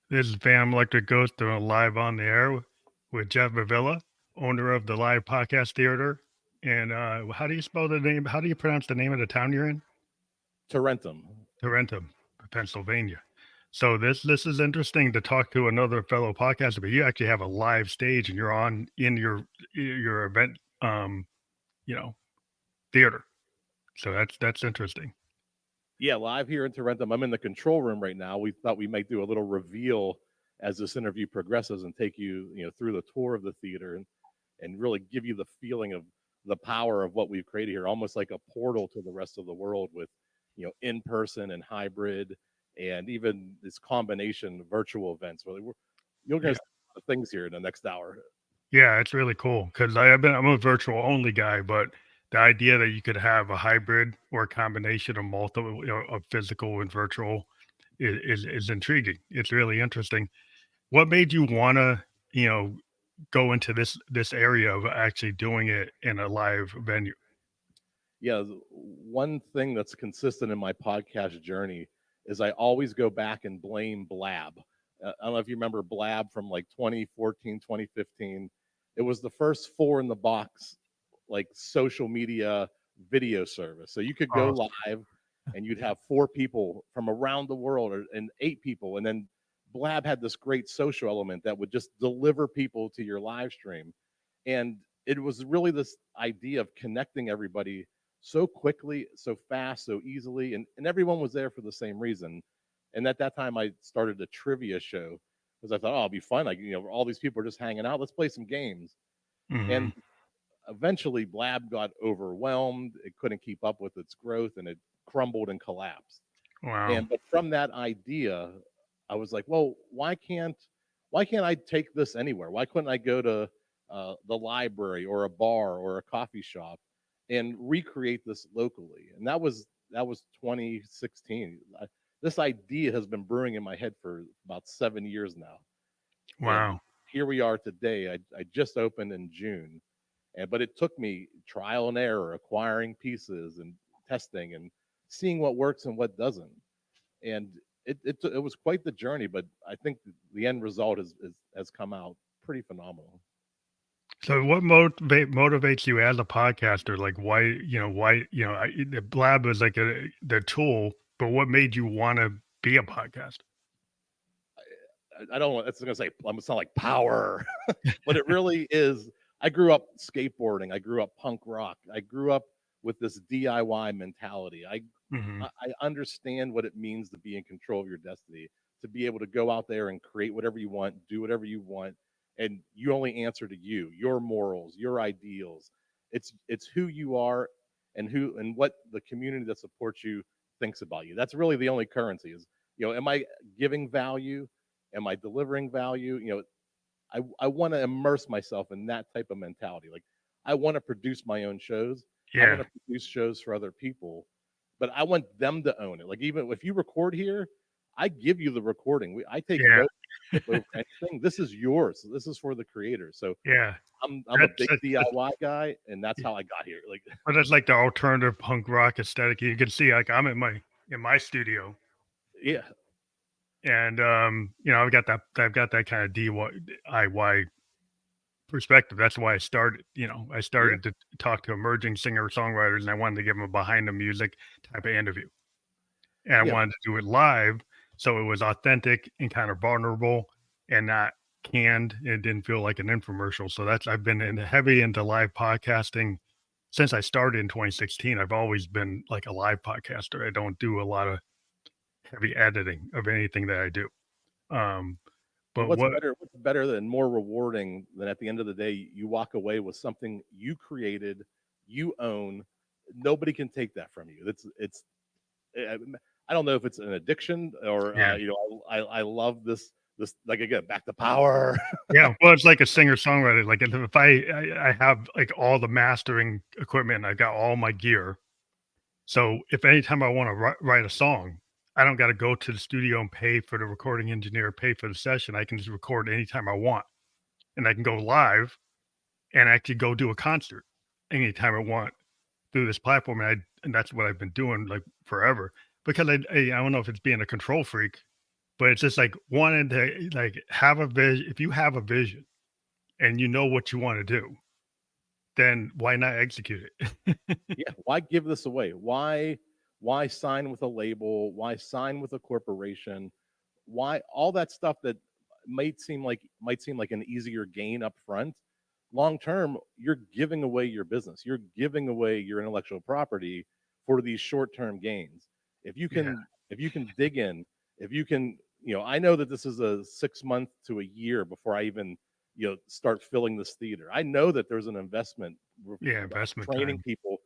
This is Phantom Electric Ghost doing live on the air with Jeff Revilla, owner of the Live Podcast Theater. And how do you spell the name? How do you pronounce the name of the town you're in? Tarentum. Tarentum, Pennsylvania. So this is interesting to talk to another fellow podcaster, but you actually have a live stage and you're on in your event, you know, theater. So that's interesting. Yeah, live here in Tarentum. I'm in the control room right now. We thought we might do a little reveal as this interview progresses and take you, through the tour of the theater and really give you the feeling of the power of what we've created here, almost like a portal to the rest of the world with, in person and hybrid and even this combination of virtual events. Really, you're going Yeah. to see a lot of things here in the next hour. Yeah, it's really cool because I'm a virtual only guy, but the idea that you could have a hybrid or a combination of multiple, of physical and virtual is intriguing. It's really interesting. What made you want to, go into this area of actually doing it in a live venue? Yeah, one thing that's consistent in my podcast journey is I always go back and blame Blab. I don't know if you remember Blab from like 2014, 2015. It was the first four in the box, like social media video service. So you could go Oh, live and you'd have four people from around the world and eight people. And then Blab had this great social element that would just deliver people to your live stream. And it was really this idea of connecting everybody so quickly, so fast, so easily, and everyone was there for the same reason. And at that time, I started a trivia show because I thought, oh, it'll be fun. Like, all these people are just hanging out. Let's play some games. hmm And eventually, Blab got overwhelmed. It couldn't keep up with its growth, and it crumbled and collapsed. wow. And but from that idea, I was like, well, why can't I take this anywhere? Why couldn't I go to the library or a bar or a coffee shop and recreate this locally? And that was 2016. This idea has been brewing in my head for about 7 years now, and Wow. here we are today. I just opened in June, but it took me trial and error, acquiring pieces and testing and seeing what works and what doesn't. And it was quite the journey, but I think the end result has come out pretty phenomenal. So what motivates you as a podcaster? Like why, the Blab was like the tool, but what made you want to be a podcast? I don't want. It's going to say I'm going to sound like power, but it really is. I grew up skateboarding. I grew up punk rock. I grew up with this DIY mentality. hmm I understand what it means to be in control of your destiny, to be able to go out there and create whatever you want, do whatever you want, and you only answer to you, your morals, your ideals. It's who you are and what the community that supports you thinks about you. That's really the only currency is, am I giving value? Am I delivering value? I want to immerse myself in that type of mentality. Like I want to produce my own shows. I want Yeah. to produce shows for other people, but I want them to own it. Like even if you record here, I give you the recording. I take Yeah. no ownership over anything. This is yours. This is for the creator. So Yeah. I'm a That's big that's DIY guy, and that's yeah, how I got here. Like but that's like the alternative punk rock aesthetic. You can see like I'm in my studio yeah, and I've got that kind of DIY perspective. That's why I yeah, started to talk to emerging singer-songwriters and I wanted to give them a behind the music type of interview. And I yeah. wanted to do it live so it was authentic and kind of vulnerable and not canned. It didn't feel like an infomercial. So that's I've been heavy into live podcasting since I started in 2016. I've always been like a live podcaster. I don't do a lot of heavy editing of anything that I do. Um, And but what what's better than more rewarding than at the end of the day you walk away with something you created, you own. Nobody can take that from you. It's I I don't know if it's an addiction or Yeah. I love this like again back to power. Yeah, well, it's like a singer-songwriter, like, if I have, like, all the mastering equipment, I got all my gear, so if anytime I wanna write a song, I don't gotta go to the studio and pay for the recording engineer, pay for the session, I can just record anytime I want, and I can go live and actually go do a concert anytime I want through this platform, and that's what I've been doing, like, forever, because I don't know if it's being a control freak, but it's just like wanting to like have a vision. If you have a vision and you know what you want to do, then why not execute it? Yeah, why give this away? Why sign with a label? Why sign with a corporation? Why all that stuff that might seem like an easier gain up front? Long term, you're giving away your business. You're giving away your intellectual property for these short-term gains. If you Yeah, can if you can dig in, if you can, I know that this is a 6 month to a year before I even, start filling this theater. I know that there's an investment yeah, investment training time. people.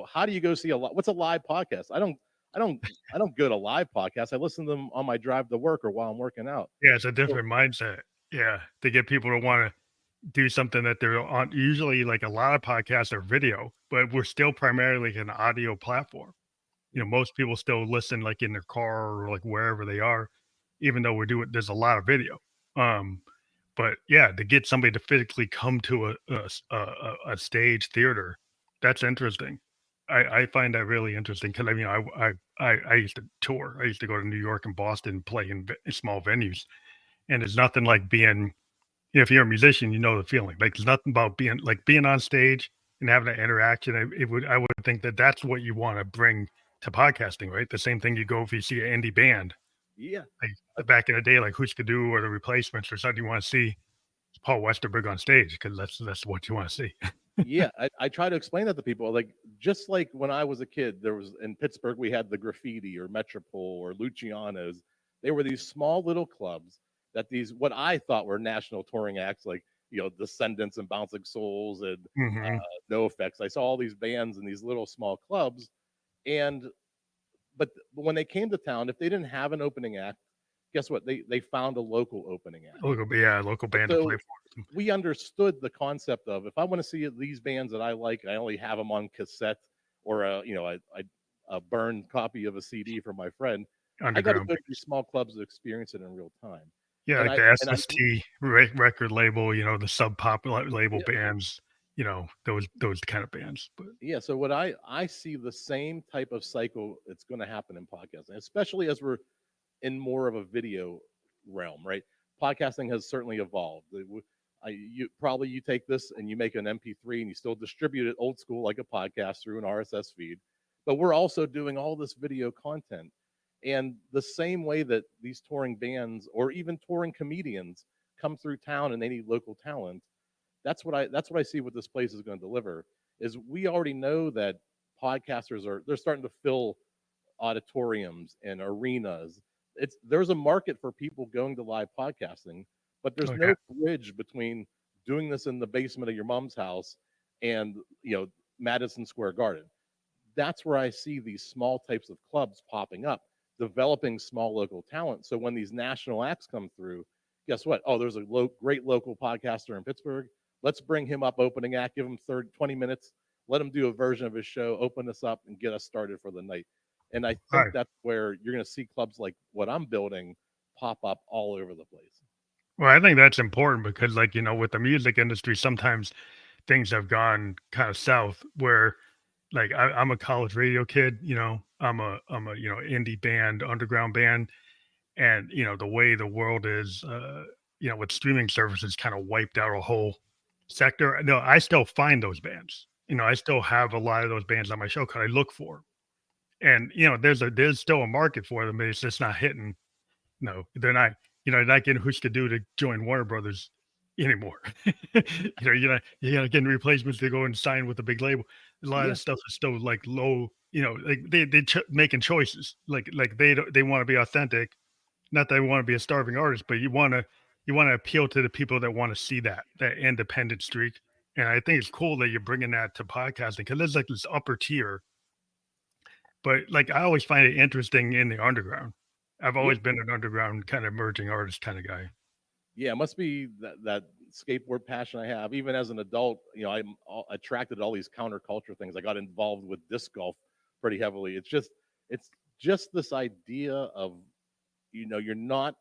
How do you go see what's a live podcast? I don't go to live podcasts. I listen to them on my drive to work or while I'm working out. Yeah, it's a So, different mindset. Yeah, to get people to want to do something that they're on. Usually, like a lot of podcasts are video, but we're still primarily an audio platform. Most people still listen like in their car or like wherever they are, even though we're doing. There's a lot of video. Um, but yeah, to get somebody to physically come to a stage theater, that's interesting. I find that really interesting because I mean I used to tour. I used to go to New York and Boston and play in small venues, and it's nothing like being, if you're a musician, you know the feeling. Like there's nothing about being on stage and having that interaction. I would think that that's what you want to bring to podcasting, right? The same thing you go if you see an indie band, yeah, like back in the day, like Huskadoo or the Replacements or something. You want to see Paul Westerberg on stage because that's what you want to see. yeah. I try to explain that to people. Like, just like when I was a kid, there was in Pittsburgh, we had the Graffiti or Metropole or Luciano's. They were these small little clubs that these, what I thought were national touring acts, like, Descendants and Bouncing Souls and Hmm. No Effects. I saw all these bands in these little small clubs. And, but when they came to town, if they didn't have an opening act, guess what? They found a local opening act. Local band to play So for them. we understood the concept of, if I want to see these bands that I like, I only have them on cassette or a burned copy of a CD from my friend. I got to Underground. go to these small clubs to experience it in real time. Yeah, And like I the and I SST record label, the sub pop label yeah, bands, those kind of bands. But yeah. So what I see the same type of cycle that's going to happen in podcasting, especially as we're in more of a video realm, right? Podcasting has certainly evolved. You take this and you make an MP3 and you still distribute it old school like a podcast through an RSS feed, but we're also doing all this video content. And the same way that these touring bands or even touring comedians come through town and they need local talent, that's what I see what this place is going to deliver. Is we already know that podcasters they're starting to fill auditoriums and arenas. There's a market for people going to live podcasting, but there's oh yeah, no bridge between doing this in the basement of your mom's house and Madison Square Garden. That's where I see these small types of clubs popping up, developing small local talent. So when these national acts come through, guess what? Oh, there's a great local podcaster in Pittsburgh. Let's bring him up opening act, give him 20 minutes, let him do a version of his show, open us up, and get us started for the night. And I all think right. that's where you're going to see clubs like what I'm building pop up all over the place. Well, I think that's important because, like, with the music industry, sometimes things have gone kind of south where, like, I'm a college radio kid, I'm a indie band, underground band, and the way the world is, with streaming services, kind of wiped out a whole sector. No, I still find those bands. I still have a lot of those bands on my show because I look for 'em. And there's still a market for them, but it's just not hitting. No, they're not. Not getting Hushkadu to join Warner Brothers anymore. You're not getting replacements to go and sign with a big label. A lot of Yeah, the stuff is still like low. Like making choices. Like they want to be authentic. Not that they want to be a starving artist, but you want to appeal to the people that want to see that independent streak. And I think it's cool that you're bringing that to podcasting because there's like this upper tier, but like I always find it interesting in the underground. I've yeah, always been an underground kind of emerging artist kind of guy. yeah. It must be that skateboard passion I have. Even as an adult, I'm attracted to all these counterculture things. I got involved with disc golf pretty heavily. It's just this idea of you're not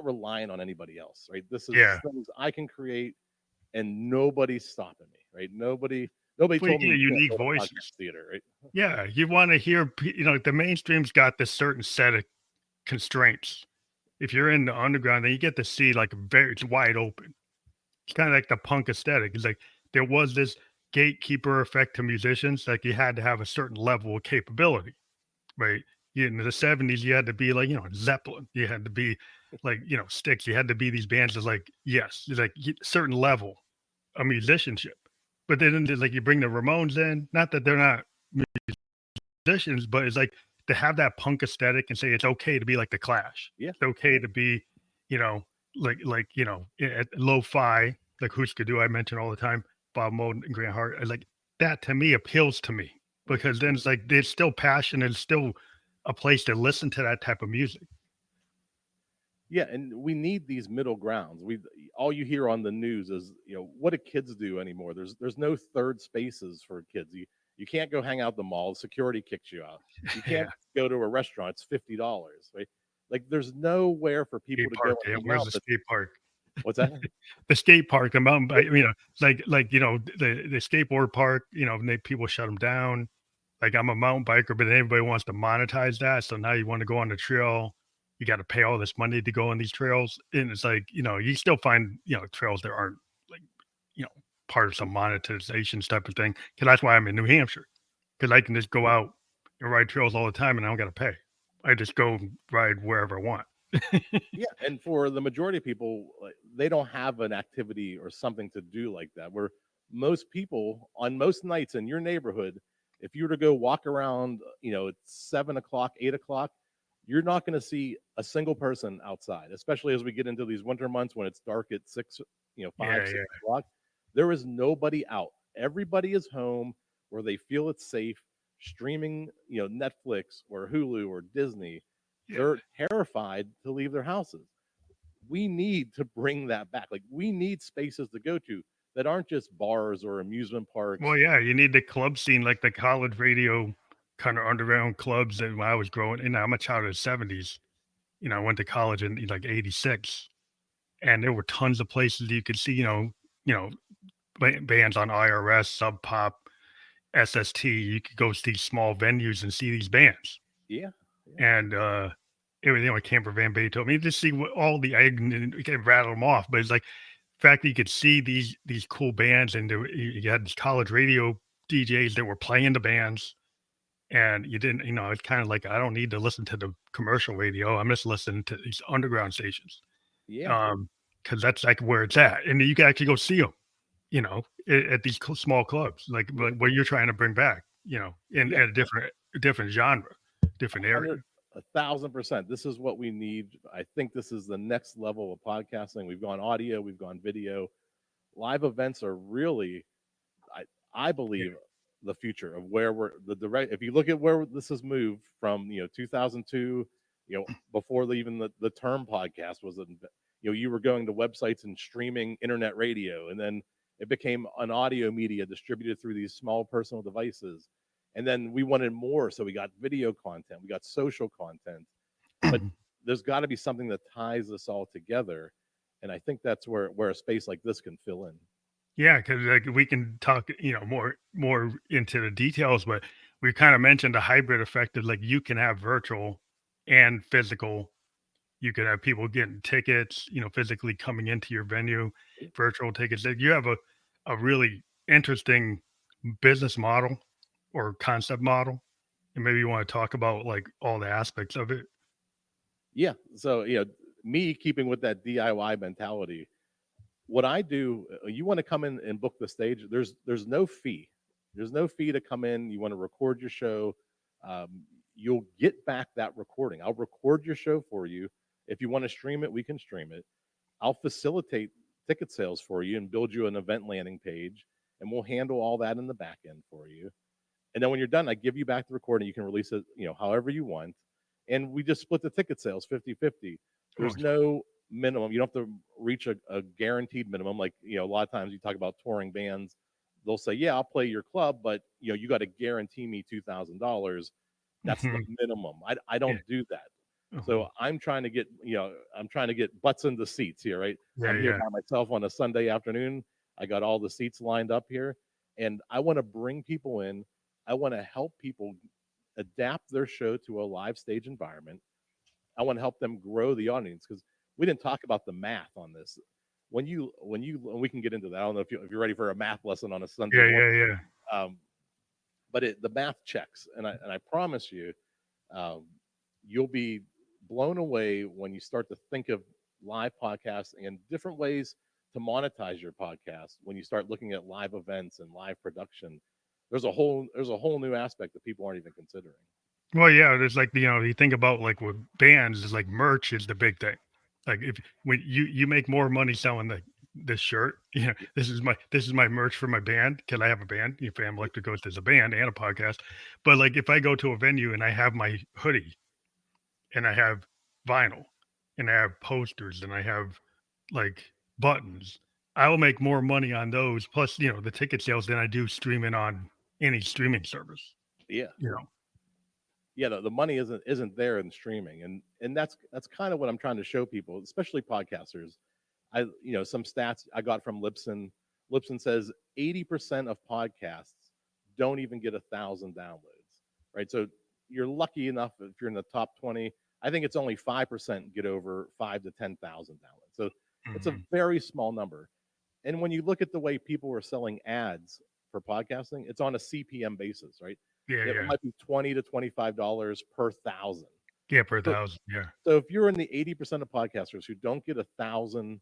relying on anybody else, right? This is Yeah. things I can create, and nobody's stopping me, right? Nobody Well, you told me get you can't unique build a voices. podcast theater, right? Yeah. You want to hear, the mainstream's got this certain set of constraints if you're in the underground, then you get to see like it's wide open. It's kind of like the punk aesthetic. It's like there was this gatekeeper effect to musicians, like you had to have a certain level of capability, right? In the 70s, you had to be like, Zeppelin. You had to be like, Styx. You had to be these bands that's like, yes, it's like certain level of musicianship. But then there's like you bring the Ramones in, not that they're not musicians, but it's like to have that punk aesthetic and say it's okay to be like the Clash. Yeah. It's okay to be, you know, at lo-fi, like Husker Du, I mention all the time, Bob Mould and Grant Hart. Like that to me appeals to me because then it's like there's still passion and still a place to listen to that type of music. Yeah, and we need these middle grounds. We all you hear on the news is, what do kids do anymore? There's no third spaces for kids. You can't go hang out at the mall. Security kicks you out. You Yeah. can't go to a restaurant. It's $50, right? Like there's nowhere for people Skate to go park. and Yeah, hang where's out. the But skate park? what's that? The skate park, the mountain bike, the skateboard park, people shut them down. Like I'm a mountain biker, but everybody wants to monetize that. So now you want to go on the trail. You got to pay all this money to go on these trails. And it's like, you still find, trails that aren't like, you know, part of some monetization type of thing. Cause that's why I'm in New Hampshire. Cause I can just go out and ride trails all the time and I don't got to pay. I just go ride wherever I want. Yeah, and for the majority of people, like, they don't have an activity or something to do like that. Where most people on most nights in your neighborhood, if you were to go walk around, at 7 o'clock, 8 o'clock, you're not going to see a single person outside. Especially as we get into these winter months when it's dark at six, Yeah. 5, 6 o'clock. There is nobody out. Everybody is home where they feel it's safe, streaming, Netflix or Hulu or Disney. Yeah. They're terrified to leave their houses. We need to bring that back. Like we need spaces to go to that aren't just bars or amusement parks. Well, yeah, you need the club scene, like the college radio kind of underground clubs that when I was growing, I'm a child of the 70s. I went to college in like 86 and there were tons of places you could see, you know, bands on IRS, Sub Pop, SST. You could go see small venues and see these bands. Yeah, yeah, And everything like Camper Van Beethoven. I mean, just see what all the I can rattle them off, but it's like the fact that you could see these cool bands and you had these college radio DJs that were playing the bands and you didn't, it's kind of like I don't need to listen to the commercial radio. I'm just listening to these underground stations. yeah, Because that's like where it's at. And you can actually go see them, at these small clubs, yeah. like what you're trying to bring back, in Yeah. a different genre, different area. 1,000%. This is what we need. I think this is the next level of podcasting. We've gone audio, we've gone video. Live events are really, I I Yeah. believe, the future of where we're the direct. If you look at where this has moved from, 2002, before even the term podcast was, you were going to websites and streaming internet radio, and then it became an audio media distributed through these small personal devices, and then we wanted more, so we got video content, we got social content, but there's got to be something that ties this all together, and I think that's where a space like this can fill in. Yeah, because like we can talk, more into the details, but we kind of mentioned the hybrid effect of like you can have virtual and physical. You could have people getting tickets, physically coming into your venue, virtual tickets. Like you have a really interesting business model or concept model, and maybe you want to talk about like all the aspects of it. Yeah. So, me keeping with that DIY mentality, what I do, you want to come in and book the stage, there's no fee. There's no fee to come in. You want to record your show. You'll get back that recording. I'll record your show for you. If you want to stream it, we can stream it. I'll facilitate ticket sales for you and build you an event landing page, and we'll handle all that in the back end for you. And then when you're done, I give you back the recording. You can release it, however you want. And we just split the ticket sales 50-50. Oh, There's no minimum. You don't have to reach a guaranteed minimum. Like, a lot of times you talk about touring bands, they'll say, yeah, I'll play your club, but you got to guarantee me $2,000. That's the mhm, minimum. I yeah, don't do that. uh-huh, So I'm trying to get butts in the seats here, right? yeah, I'm here yeah, by myself on a Sunday afternoon. I got all the seats lined up here, and I want to bring people in. I want to help people adapt their show to a live stage environment. I want to help them grow the audience, because we didn't talk about the math on this. When and we can get into that. I don't know if you're ready for a math lesson on a Sunday Yeah, morning. yeah, yeah. But the math checks, and I promise you, um, you'll be blown away when you start to think of live podcasting and different ways to monetize your podcast. When you start looking at live events and live production, there's a whole new aspect that people aren't even considering. Well, yeah, there's like, you think about like with bands, is like merch is the big thing. Like if when you make more money selling this shirt, this is my merch for my band. Can I have a band? If I'm Electric Ghost is a band and a podcast, but like if I go to a venue and I have my hoodie and I have vinyl and I have posters and I have like buttons, I will make more money on those plus the ticket sales than I do streaming on any streaming service. Yeah, You know, yeah. The money isn't there in streaming, and that's kind of what I'm trying to show people, especially podcasters. Some stats I got from Libsyn. Libsyn says 80% of podcasts don't even get 1,000 downloads, right? So you're lucky enough if you're in the top 20. I think it's only 5% get over 5 to 10,000 downloads. So it's a Mhm. very small number. And when you look at the way people are selling ads for podcasting, it's on a CPM basis, right? Yeah, It yeah, might be $20 to $25 per thousand. yeah, per So, thousand, yeah. so if you're in the 80% of podcasters who don't get 1,000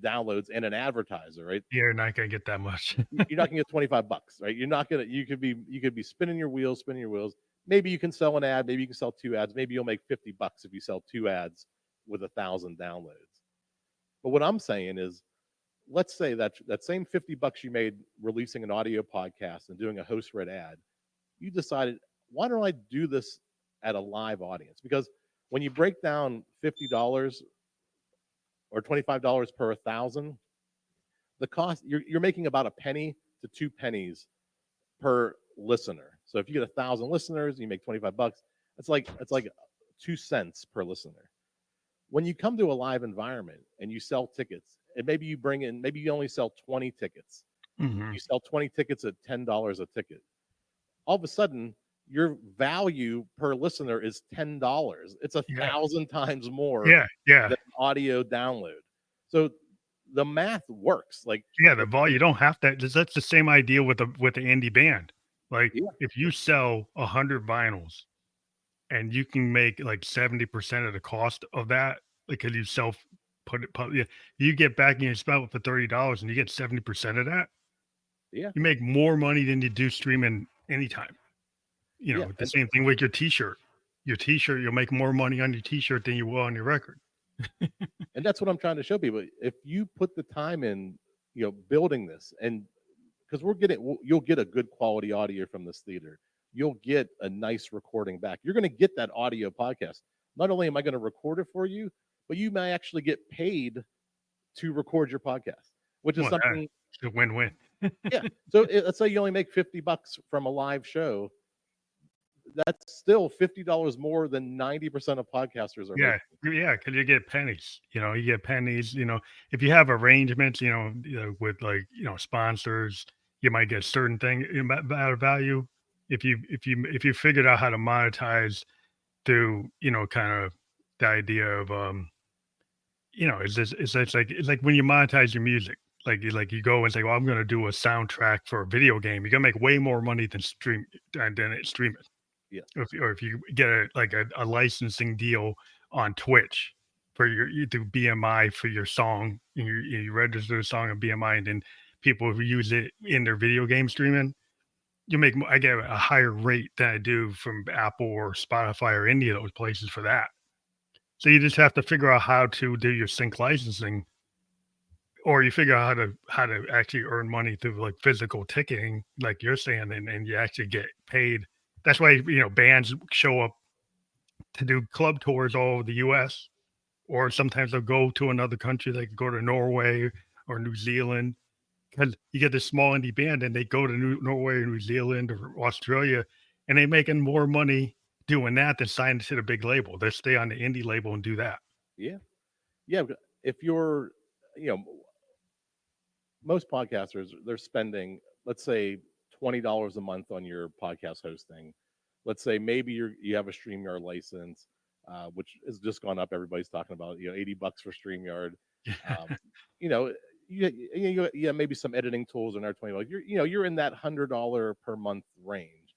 downloads and an advertiser, right? You're not gonna get that much. You're not gonna get $25, right? You're not gonna. You could be spinning your wheels. Maybe you can sell an ad. Maybe you can sell two ads. Maybe you'll make $50 if you sell two ads with 1,000 downloads. But what I'm saying is, let's say that same $50 you made releasing an audio podcast and doing a host read ad, you decided, why don't I do this at a live audience? Because when you break down $50 or $25 per 1,000, the cost, you're making about a penny to 2 pennies per listener. So if you get 1,000 listeners, you make $25. It's like 2 cents per listener. When you come to a live environment and you sell tickets, and maybe you only sell 20 tickets. Mhm. You sell 20 tickets at $10 a ticket. All of a sudden, your value per listener is $10. It's a Yeah, thousand times more yeah, yeah, than an audio download. So the math works. Like, yeah. The if vol You don't have that. That's the same idea with the indie band. Like yeah, if you sell 100 vinyls and you can make like 70% of the cost of that, because you self yeah, you get back and you spell it for $30 and you get 70% of that. yeah, You make more money than you do streaming anytime. yeah, The same thing with your T-shirt. Your T-shirt, you'll make more money on your T-shirt than you will on your record. and that's what I'm trying to show people. If you put the time in, building this, and because you'll get a good quality audio from this theater. You'll get a nice recording back. You're going to get that audio podcast. Not only am I going to record it for you, but you may actually get paid to record your podcast, which is Well, something. it's a win-win. Yeah. So let's say you only make $50 from a live show. That's still $50 more than 90% of podcasters are Yeah, making. yeah, because you get pennies. You get pennies. If you have arrangements, with like sponsors, you might get certain thing out of value. If you figured out how to monetize through kind of the idea of it's like when you monetize your music. You go and say, well, I'm going to do a soundtrack for a video game. You're gonna make way more money than stream it. Yeah. Or if you get a licensing deal on Twitch for you do BMI for your song, you register the song on BMI, and then people who use it in their video game streaming, I get a higher rate than I do from Apple or Spotify or any of those places for that. So you just have to figure out how to do your sync licensing, or you figure out how to actually earn money through like physical ticketing, like you're saying, and you actually get paid. That's why bands show up to do club tours all over the US, or sometimes they'll go to another country. They could go to Norway or New Zealand, because you get this small indie band and they go to Norway or New Zealand or Australia, and they're making more money doing that than signing to the big label. They stay on the indie label and do that. Yeah. Yeah. If you're, you know, most podcasters, they're spending, let's say, $20 a month on your podcast hosting. Let's say maybe you have a StreamYard license. which has just gone up. Everybody's talking about, $80 for StreamYard. Um, you know, maybe some editing tools, another 20. Like you're in that $100 per month range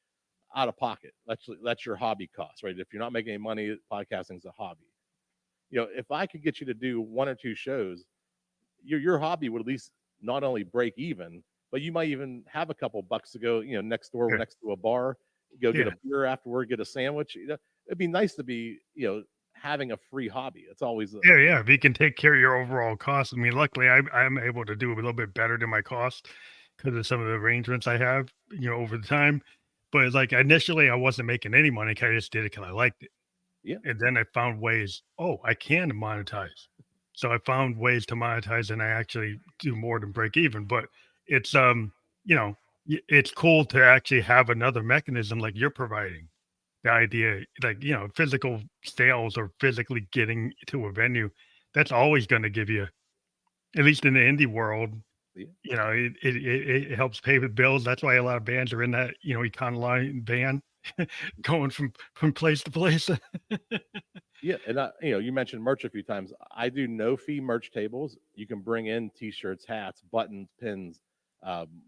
out of pocket. That's your hobby cost, right? If you're not making any money, podcasting is a hobby. If I could get you to do one or two shows, your hobby would at least not only break even, but you might even have a couple bucks to go, next door, Yeah. next to a bar, go get Yeah. a beer afterward, get a sandwich. It'd be nice to be, having a free hobby. It's always Yeah. If you can take care of your overall costs. I mean, luckily, I'm able to do a little bit better than my cost because of some of the arrangements I have, over the time. But it's like initially, I wasn't making any money. I just did it because I liked it. yeah, And then I found ways, oh, I can monetize. So I found ways to monetize and I actually do more than break even. But it's you know, it's cool to actually have another mechanism like you're providing. The idea, like, physical sales or physically getting to a venue, that's always going to give you, at least in the indie world, yeah. it helps pay the bills. That's why a lot of bands are in that, econoline van going from place to place. Yeah, and you mentioned merch a few times. I do no fee merch tables. You can bring in t-shirts, hats, buttons, pins,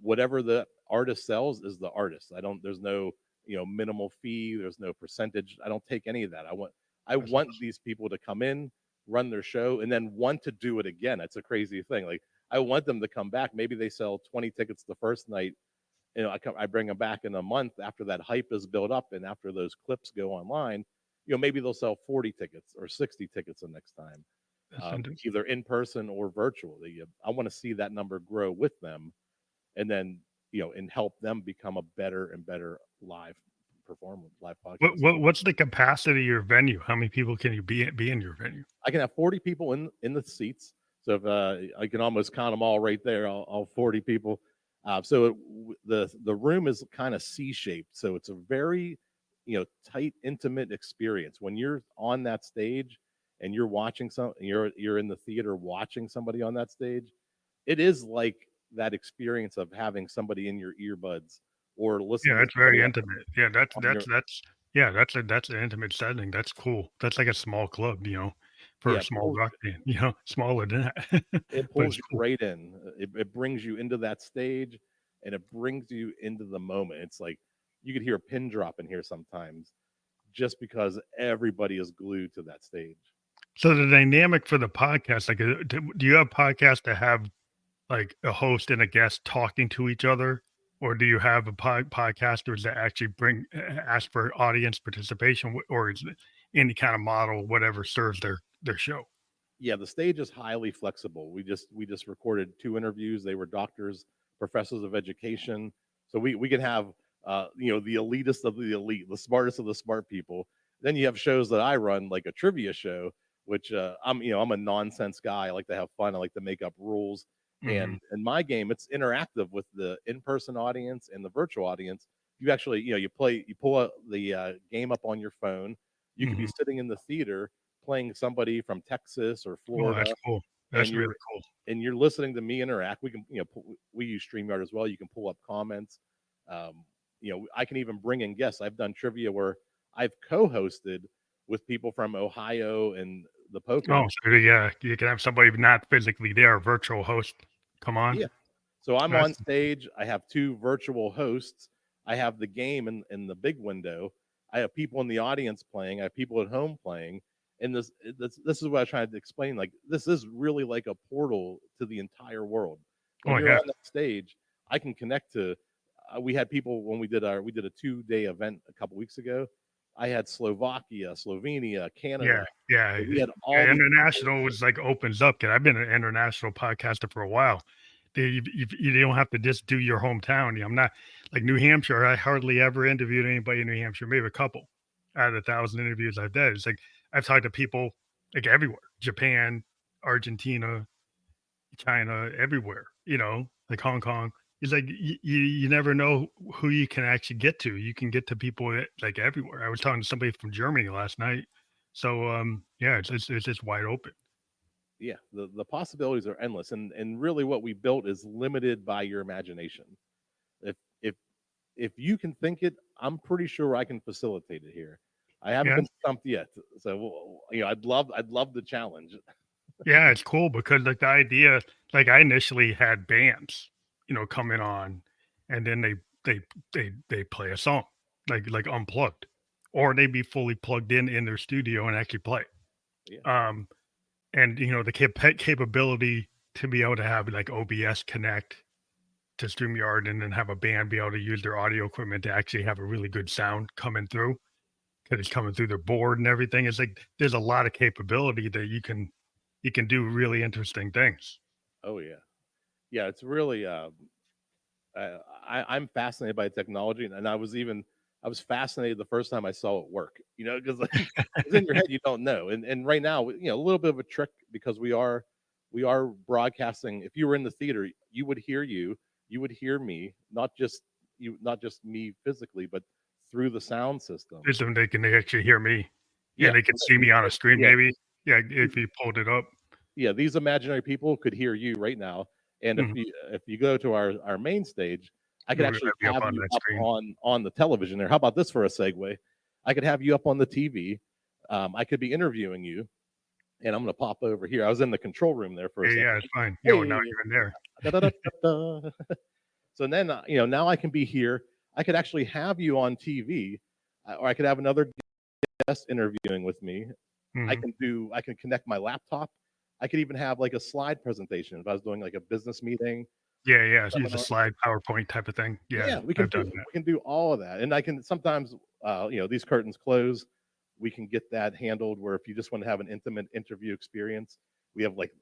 whatever the artist sells is the artist. I don't. There's no minimal fee. There's no percentage. I don't take any of that. I That's want these people to come in, run their show, and then want to do it again. It's a crazy thing. Like I want them to come back. Maybe they sell 20 tickets the first night. I bring them back in a month after that hype is built up and after those clips go online. Maybe they'll sell 40 tickets or 60 tickets the next time, interesting. either in person or virtual. I want to see that number grow with them, and then and help them become a better and better live performer, live podcast. What's the capacity of your venue? How many people can you be in your venue? I can have 40 people in the seats. So if I can almost count them all right there, all 40 people. The room is kind of C-shaped, so it's a very tight, intimate experience. When you're on that stage and you're watching you're in the theater watching somebody on that stage, it is like that experience of having somebody in your earbuds or Yeah, listening to that's very somebody else intimate. Yeah, on your yeah, that's an intimate setting. That's cool. That's like a small club, for a yeah. small rock band, smaller than that. It But pulls it's you cool. right in. It brings you into that stage, and it brings you into the moment. It's like you could hear a pin drop in here sometimes just because everybody is glued to that stage. So the dynamic for the podcast, like, do you have podcasts that have like a host and a guest talking to each other, or do you have a podcasters that actually ask for audience participation, or is it any kind of model, whatever serves their show? Yeah, the stage is highly flexible. We just recorded two interviews. They were doctors, professors of education. So we can have the elitist of the elite, the smartest of the smart people. Then you have shows that I run, like a trivia show, which I'm a nonsense guy. I like to have fun. I like to make up rules. Hmm. And in my game, it's interactive with the in-person audience and the virtual audience. You actually, you pull the game up on your phone. You could be Hmm. sitting in the theater playing somebody from Texas or Oh, that's Florida, cool. and That's really cool. you're listening to me interact. We can, we use StreamYard as well. You can pull up comments. I can even bring in guests. I've done trivia where I've co-hosted with people from Ohio and the Oh, Poconos. so yeah, you can have somebody not physically there, a virtual host, come on. Yeah. So I'm That's on stage. I have two virtual hosts. I have the game in the big window. I have people in the audience playing. I have people at home playing. And this is what I tried to explain. Like this is really like a portal to the entire world. When oh you're yeah, on that stage, I can connect to. We had people when we did a 2-day event a couple weeks ago. I had Slovakia, Slovenia, yeah, Canada. yeah. We had all Yeah, these. international was like opens up. Cause I've been an international podcaster for a while. You don't have to just do your hometown. I'm not like New Hampshire. I hardly ever interviewed anybody in New Hampshire. Maybe a couple out of 1,000 interviews I've done. It's like I've talked to people like everywhere: Japan, Argentina, China, everywhere. Like Hong Kong. It's like you never know who you can actually get to. You can get to people like everywhere. I was talking to somebody from Germany last night. So yeah, it's just wide open. Yeah, the possibilities are endless, and really what we built is limited by your imagination. If if if you can think it, I'm pretty sure I can facilitate it here. I haven't Yeah. been stumped yet. So I'd love the challenge. Yeah, it's cool because like the idea, like I initially had bands, coming on, and then they play a song, like unplugged, or they be fully plugged in their studio and actually play. Yeah. Um, and the capability to be able to have like OBS connect to StreamYard and then have a band be able to use their audio equipment to actually have a really good sound coming through because it's coming through their board and everything. It's like there's a lot of capability that you can do really interesting things. Oh yeah. Yeah. It's really I'm fascinated by technology, and I was fascinated the first time I saw it work. Because like, 'cause in your head you don't know, and right now, a little bit of a trick because we are broadcasting. If you were in the theater, you would hear me, not just me physically, but through the sound system. Just so they actually hear me Yeah, and they can see me on a screen yeah, maybe. Yeah, if you pulled it up. yeah. These imaginary people could hear you right now, and Mhm. if you go to our main stage, I could We're gonna actually be up have on you that up screen. on the television there. How about this for a segue? I could have you up on the TV. I could be interviewing you, and I'm going to pop over here. I was in the control room there for a Yeah, second. yeah, it's fine. Now Hey, you're in there. da, da, da, da, da. So then now I can be here. I could actually have you on TV, or I could have another guest interviewing with me. Mhm. I can connect my laptop. I could even have like a slide presentation if I was doing like a business meeting Yeah, yeah. Use a seminar. slide PowerPoint type of thing. Yeah, Yeah, I've done that. we can do all of that, and I can sometimes these curtains close. We can get that handled where if you just want to have an intimate interview experience, we have like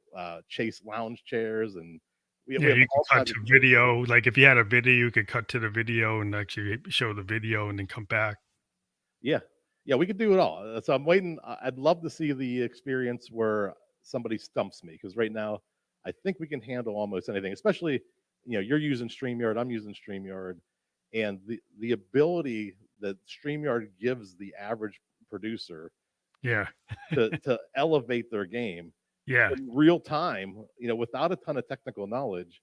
Chase lounge chairs, and we Yeah, have you can all cut kinds of to different. video. Like if you had a video, you could cut to the video and actually show the video and then come back. Yeah, yeah, we could do it all. So I'm waiting. I'd love to see the experience where somebody stumps me because right now I think we can handle almost anything. Especially, you're using Streamyard, I'm using Streamyard, and the ability that Streamyard gives the average producer Yeah. to elevate their game Yeah. in real time, without a ton of technical knowledge,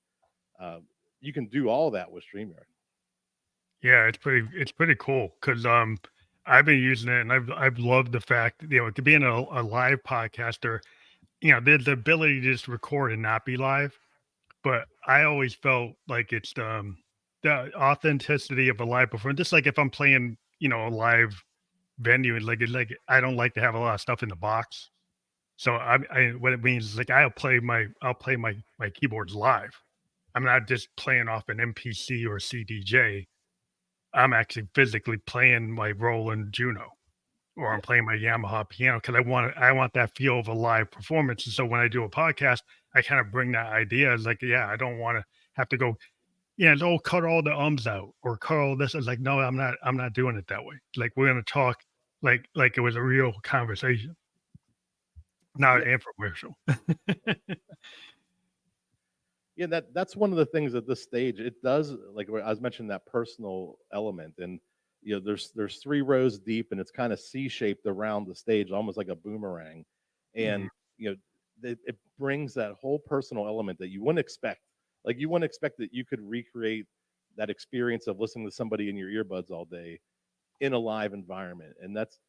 um, you can do all that with Streamyard. Yeah, it's pretty cool because I've been using it and I've loved the fact, to being a live podcaster, there's the ability to just record and not be live. But I always felt like it's the authenticity of a live performance. Just like if I'm playing, a live venue, and like I don't like to have a lot of stuff in the box. So I what it means is like I'll play my keyboards live. I'm not just playing off an MPC or CDJ. I'm actually physically playing my Roland Juno or Yeah, I'm playing my Yamaha piano because I want that feel of a live performance. And so when I do a podcast, I kind of bring that idea. It's like, yeah, I don't want to have to go, yeah, oh, cut all the ums out or cut all this. It's like, no, I'm not doing it that way. Like we're gonna talk like it was a real conversation, not yeah, an infomercial. yeah. That's one of the things at this stage. It does, like where I was mentioning, that personal element, and there's 3 rows deep, and it's kind of C-shaped around the stage, almost like a boomerang, Mhm. and it brings that whole personal element that you wouldn't expect. Like you wouldn't expect that you could recreate that experience of listening to somebody in your earbuds all day in a live environment, and that's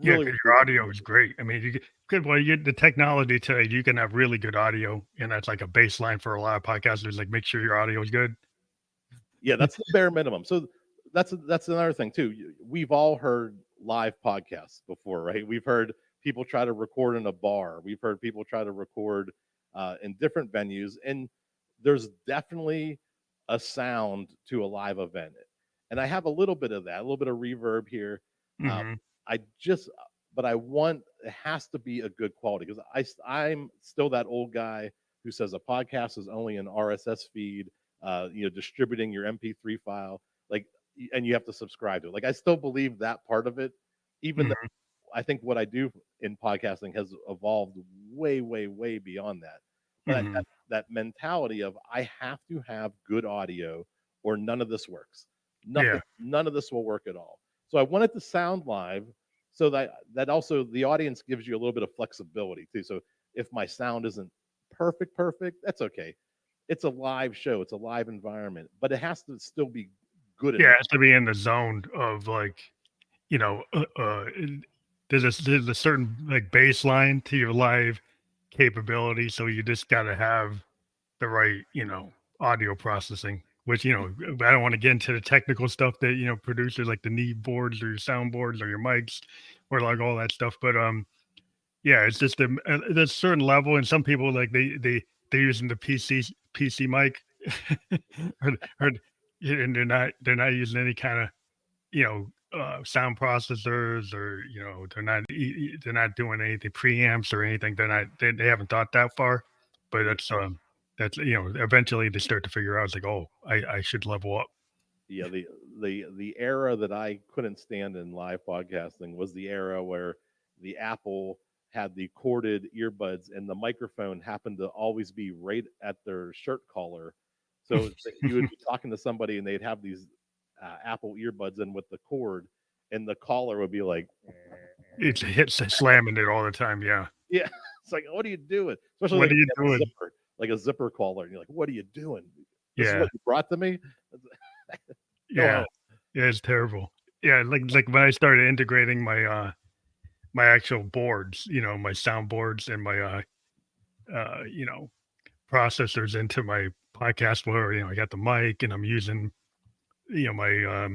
Yeah, really what because we your can audio do. is great. I mean, good. Well, you the technology today, you can have really good audio, and that's like a baseline for a lot of podcasters. Like, make sure your audio is good. Yeah, that's the bare minimum. So that's another thing too. We've all heard live podcasts before, right? We've heard people try to record in a bar. We've heard people try to record in different venues, and there's definitely a sound to a live event. And I have a little bit of that, a little bit of reverb here. Um, Hmm. I just, but I want it has to be a good quality because I'm still that old guy who says a podcast is only an RSS feed, distributing your MP3 file, like, and you have to subscribe to it. Like, I still believe that part of it, even though Hmm. I think what I do in podcasting has evolved way, way, way beyond that. But Hmm. that mentality of I have to have good audio or none of this works. Yeah. None of this will work at all. So I want it to sound live so that also the audience gives you a little bit of flexibility too. So if my sound isn't perfect, that's okay. It's a live show, it's a live environment, but it has to still be good Yeah, enough. it has to be in the zone of like, you know, there's a certain like baseline to your live capability, so you just got to have the right, audio processing. Which I don't want to get into the technical stuff that producers like the need boards or your soundboards or your mics or like all that stuff. But yeah, it's just there's a certain level, and some people like they're using the PC mic, or and they're not using any kind of sound processors, or they're not doing anything preamps or anything. They haven't thought that far, but that's eventually they start to figure out it's like, oh, I should level up. Yeah, the era that I couldn't stand in live podcasting was the era where the Apple had the corded earbuds and the microphone happened to always be right at their shirt collar. So you would be talking to somebody and they'd have these Apple earbuds in with the cord, and the collar would be like, It's hits slamming it all the time. Yeah. yeah, it's like, what are you doing? Especially What like are if you you have a doing? zipper, like a zipper collar, and you're like, what are you doing? This is Yeah. what you brought to me. Go home. Yeah. Yeah. It's terrible. Yeah. Like when I started integrating my actual boards, my sound boards and my uh, you know, processors into my podcast where, I got the mic and I'm using, my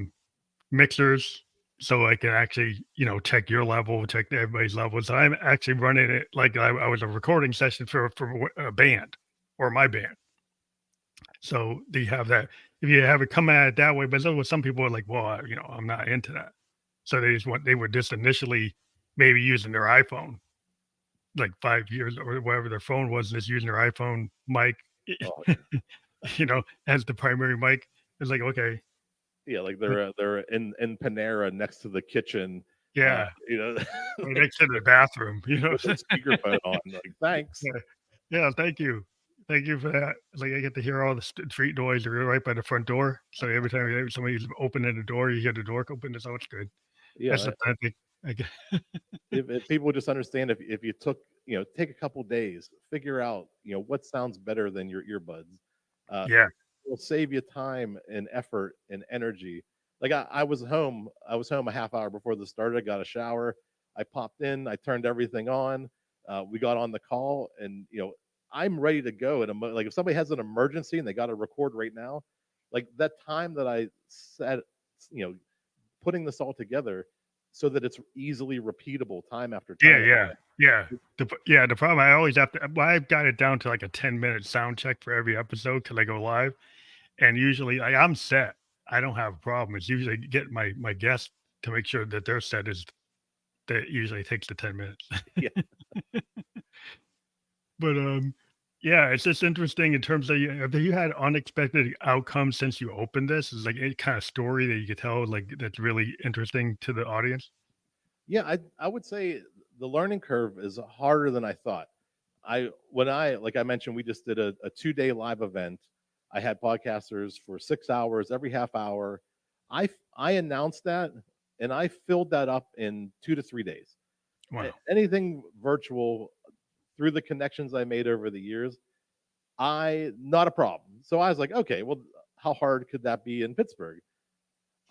mixers, so I can actually, check your level, check everybody's level. So I'm actually running it like I was a recording session for a band or my band. So do you have that? If you have it come at it that way, but some people are like, well, I'm not into that. So they were just initially maybe using their iPhone like 5 years or whatever their phone was, just using their iPhone mic, Oh, as the primary mic. It's like, okay, yeah, like but they're in Panera next to the kitchen, yeah, you know, right like, next to the bathroom, with their speakerphone on. Like, thanks. Yeah, yeah, thank you. Thank you for that. Like, I get to hear all the street noise right by the front door. So every time somebody's opening the door, you hear the door open. So it's good. That's Yeah, the I think. I get, if people just understand, if you took, take a couple days, figure out, what sounds better than your earbuds, uh, yeah. will save you time and effort and energy. Like I was home a half hour before this started. I got a shower. I popped in. I turned everything on. We got on the call, and I'm ready to go. And like if somebody has an emergency and they got to record right now, like that time that I set, you know, putting this all together so that it's easily repeatable time after Yeah, time. yeah, yeah. The problem I always have to. Well, I've got it down to like a 10-minute sound check for every episode till I go live, and usually I'm set. I don't have a problem. It's usually get my guest to make sure that their set is that usually takes the 10 minutes. Yeah. But yeah, it's just interesting in terms of have you had unexpected outcomes since you opened this? Is like any kind of story that you could tell like that's really interesting to the audience? Yeah, I would say the learning curve is harder than I thought. Like I mentioned, we just did a 2-day live event. I had podcasters for 6 hours every half hour. I announced that, and I filled that up in 2 to 3 days. Wow. Anything virtual, through the connections I made over the years, I not a problem. So I was like, okay, well, how hard could that be in Pittsburgh?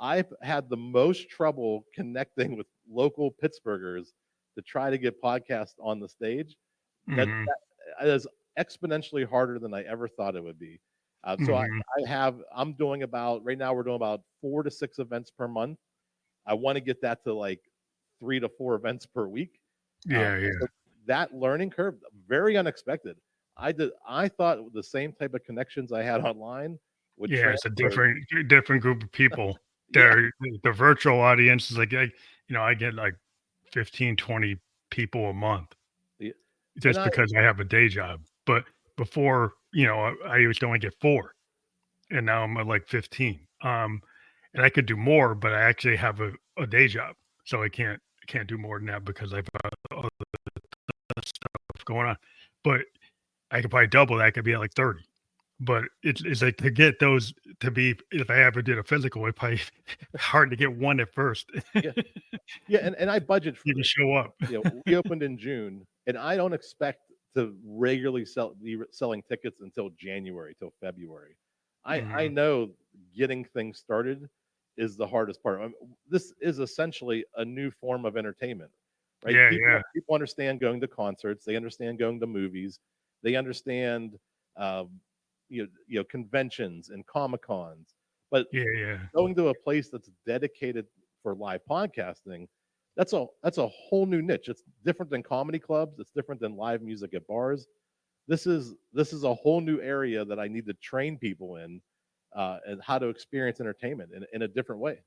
I've had the most trouble connecting with local Pittsburghers to try to get podcasts on the stage. That, Hmm. that is exponentially harder than I ever thought it would be. So Hmm. I'm doing about right now we're doing about 4 to 6 events per month. I want to get that to like 3 to 4 events per week. Yeah, yeah, So that learning curve, very unexpected. I thought the same type of connections I had online would yeah. It's a transfer. different group of people. Yeah, The virtual audience is like I get like 15, 20 people a month yeah. And just because I have a day job. But before, I used to only get four, and now I'm at like 15. And I could do more, but I actually have a day job, so I can't do more than that because I've got other stuff going on. But I could probably double that. I could be at like 30. But it's like to get those to be if I ever did a physical, it probably hard to get one at first. yeah, yeah, and I budget You for can it. show up. We opened in June, and I don't expect to regularly be selling tickets until January, till February. I Mhm. know getting things started is the hardest part. This is essentially a new form of entertainment, right? Yeah, People yeah, people understand going to concerts, they understand going to movies, they understand um, conventions and comic cons, but yeah, yeah. going to a place that's dedicated for live podcasting, that's a whole new niche. It's different than comedy clubs. It's different than live music at bars. This is a whole new area that I need to train people in, and how to experience entertainment in a different way.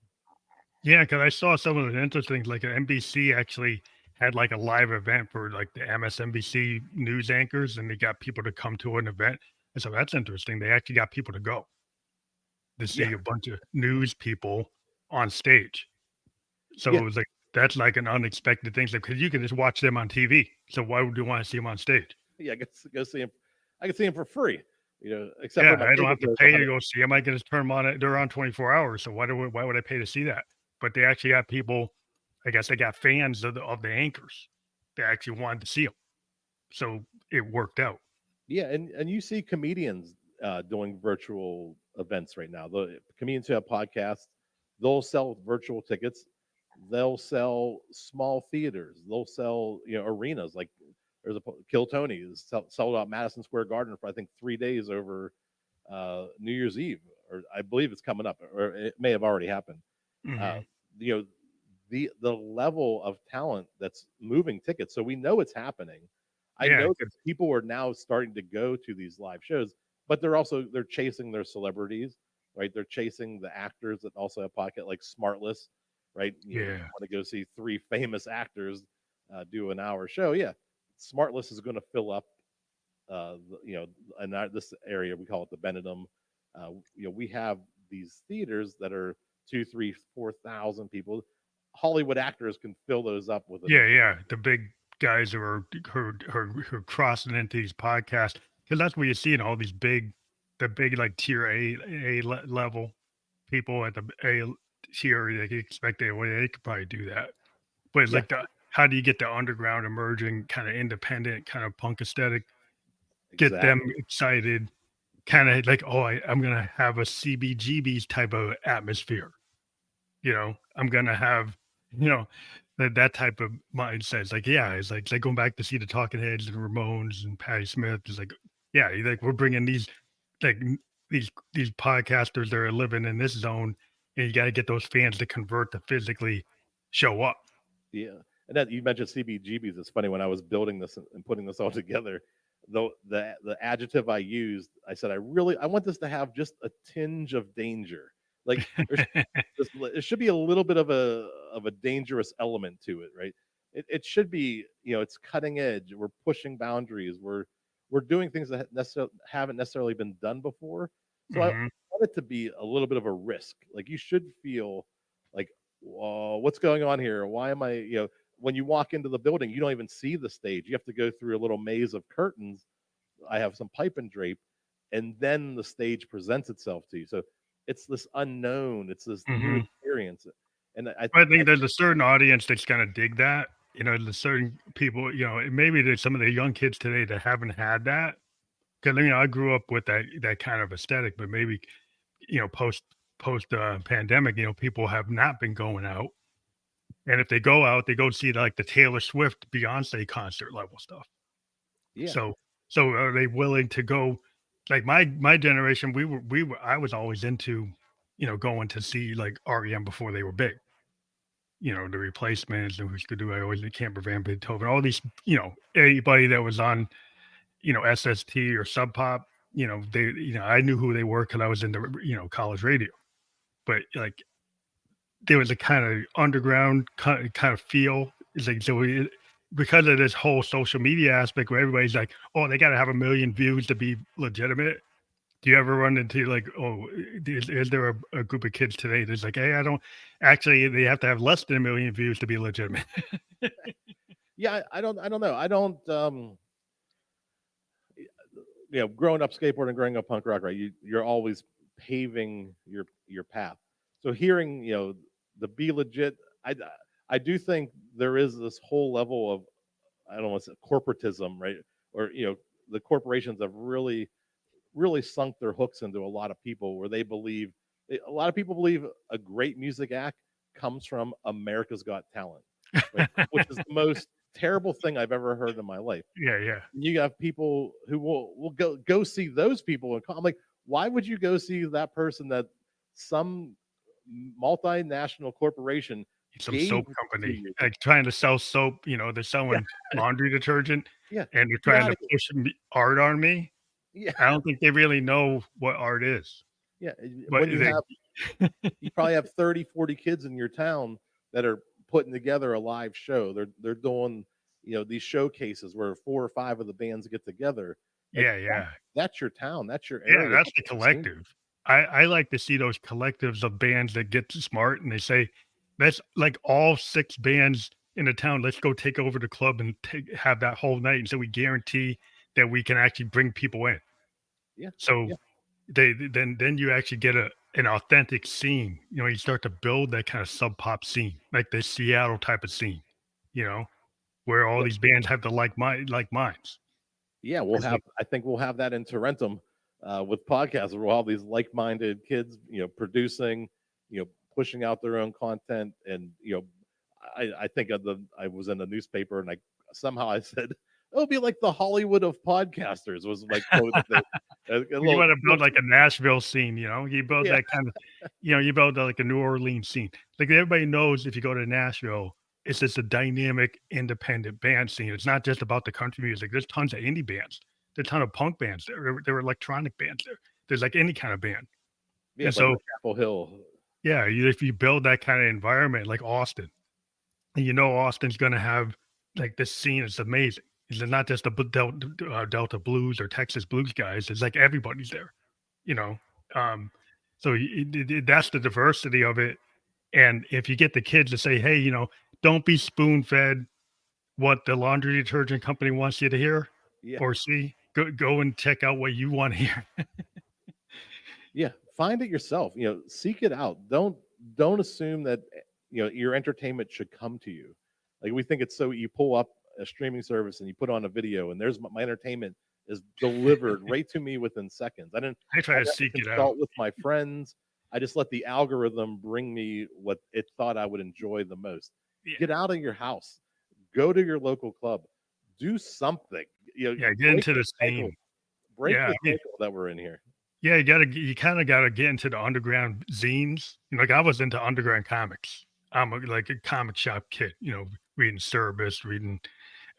Yeah, because I saw some of the interesting, like NBC actually had like a live event for like the MSNBC news anchors, and they got people to come to an event. And so that's interesting. They actually got people to go to Yeah, see a bunch of news people on stage. So yeah, it was like that's like an unexpected thing. Because you can just watch them on TV. So why would you want to see them on stage? yeah. I get to go see him. I can see him for free, except for Yeah, my I don't ticket have to goes pay to 100. go see them. I can just turn them on. They're on 24 hours. So why would I pay to see that? But they actually got people. I guess they got fans of the anchors that actually wanted to see them. So it worked out. Yeah, and you see comedians doing virtual events right now. The comedians who have podcasts, they'll sell virtual tickets. They'll sell small theaters. They'll sell arenas. Like there's Kill Tony is sold out Madison Square Garden for I think 3 days over New Year's Eve, or I believe it's coming up, or it may have already happened. Uh, Hmm. you know, the level of talent that's moving tickets. So we know it's happening. I Yeah, know that people are now starting to go to these live shows, but they're chasing their celebrities, right? They're chasing the actors that also have pocket like Smartless, right? yeah, Want to go see three famous actors do an hour show. Yeah, Smartless is going to fill up, in this area we call it the Benedum. We have these theaters that are 2, 3, 4,000 people. Hollywood actors can fill those up with an yeah, event. yeah. The big guys who are crossing into these podcasts because that's where you see in all these the big like tier level people at the A tier. You expect they could probably do that. But it's Yeah, like how do you get the underground emerging kind of independent kind of punk aesthetic? Get them exactly. excited, kind of like, oh, I'm gonna have a CBGB's type of atmosphere. I'm gonna have, you know, that type of mindset. It's like, yeah, it's like going back to see the Talking Heads and Ramones and Patti Smith. It's like, yeah, like we're bringing like these podcasters that are living in this zone, and you got to get those fans to convert to physically show up. Yeah, and that you mentioned CBGBs. It's funny when I was building this and putting this all together. The adjective I used, I said I want this to have just a tinge of danger. Like there should be a little bit of a dangerous element to it, right? It should be, it's cutting edge. We're pushing boundaries. We're doing things that haven't necessarily been done before. So I Hmm. want it to be a little bit of a risk. Like you should feel like, whoa, what's going on here? Why am I, when you walk into the building, you don't even see the stage. You have to go through a little maze of curtains. I have some pipe and drape, and then the stage presents itself to you. So it's this unknown, it's this new Hmm. experience. And I think there's a certain audience that's gonna dig that. There's certain people. Maybe there's some of the young kids today that haven't had that. Because I grew up with that kind of aesthetic, but maybe post pandemic, people have not been going out, and if they go out, they go see like the Taylor Swift, Beyonce concert level stuff. yeah, So so are they willing to go? Like my generation, we were I was always into going to see like REM before they were big. The Replacements and Who's Could Do I Always Camper Van Beethoven, all these anybody that was on SST or Sub Pop, I knew who they were because I was in the college radio. But like there was a kind of underground kind of feel. It's like because of this whole social media aspect where everybody's like, oh, they got to have 1 million views to be legitimate. Do you ever run into like, oh, is there a group of kids today that's like, hey, I don't actually, they have to have less than 1 million views to be legitimate. yeah. I don't know. I don't. Growing up skateboarding, growing up punk rock, right? You're always paving your path. So hearing, the be legit, I I do think there is this whole level of, I don't want to say corporatism, right? Or the corporations have really sunk their hooks into a lot of people where they believe A lot of people believe a great music act comes from America's Got Talent, right? Which is the most terrible thing I've ever heard in my life. Yeah, yeah. You have people who will go see those people, and I'm like, why would you go see that person that some multinational corporation Some gave soap to company, you? like, trying to sell soap, they're Yeah, selling laundry detergent, yeah. and they're Get trying out to of here. push art on me. Yeah, I don't think they really know what art is, yeah. but When you they have, you probably have 30, 40 kids in your town that are putting together a live show. They're doing, these showcases where 4 or 5 of the bands get together. Like Yeah, yeah. that's your town, that's your Yeah, area, that's that's the your scene. collective. I like to see those collectives of bands that get smart and they say, "Let's like all 6 bands in the town, let's go take over the club and have that whole night." And so we guarantee that we can actually bring people in. Yeah, So yeah, then you actually get an authentic scene. You start to build that kind of sub pop scene, like the Seattle type of scene, you know, where all yeah. these bands have the like minds. Yeah, It's like, I think we'll have that in Tarentum, with podcasts where all these like-minded kids, producing, pushing out their own content, and I think I was in the newspaper, and somehow I said it'll be like the Hollywood of podcasters was my quote that a you little, want to build like a Nashville scene, you build yeah, that kind of, you build like a New Orleans scene. Like everybody knows if you go to Nashville, it's just a dynamic independent band scene. It's not just about the country music. There's tons of indie bands. There's a ton of punk bands there. There were electronic bands there. There's like any kind of band. yeah, And it's like so, the Chapel Hill. yeah, if you build that kind of environment like Austin, and Austin's going to have like this scene is amazing. It's not just the Delta blues or Texas blues guys. It's like everybody's there, you know. Um, so that's the diversity of it. And if you get the kids to say, "Hey, don't be spoon fed what the laundry detergent company wants you to hear Yeah, or see. Go and check out what you want to hear." yeah. Find it yourself. Seek it out. Don't assume that your entertainment should come to you. Like we think it's so you pull up a streaming service and you put on a video and there's my entertainment is delivered right to me within seconds. I try I to never seek it out. consult with my friends. I just let the algorithm bring me what it thought I would enjoy the most. Yeah, Get out of your house. Go to your local club. Do something. yeah. Get Break into the the cycle. scene. Break Yeah, the cycle that we're in here. yeah. You kind of gotta get into the underground zines. Like I was into underground comics. I'm like a comic shop kid. Reading Cerebus, reading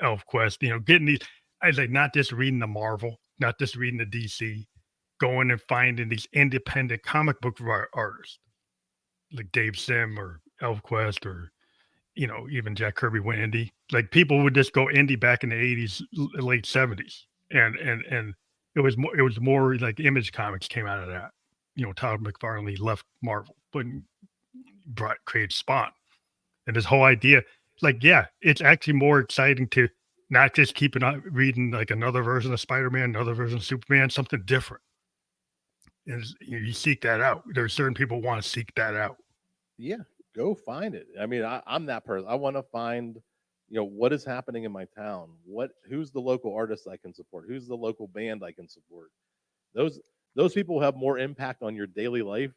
ElfQuest. Getting these. I was like not just reading the Marvel, not just reading the DC. Going and finding these independent comic book artists like Dave Sim or ElfQuest or even Jack Kirby went indie. Like people would just go indie back in the 80s, late 70s. And it was more like Image Comics came out of that. Todd McFarlane left Marvel, but created Spawn. And this whole idea, like, yeah, it's actually more exciting to not just keep reading like another version of Spider-Man, another version of Superman, something different. And you seek that out. There's certain people want to seek that out. Yeah, go find it. I mean, I'm that person. I want to find, what is happening in my town. Who's the local artist I can support? Who's the local band I can support? Those those people have more impact on your daily life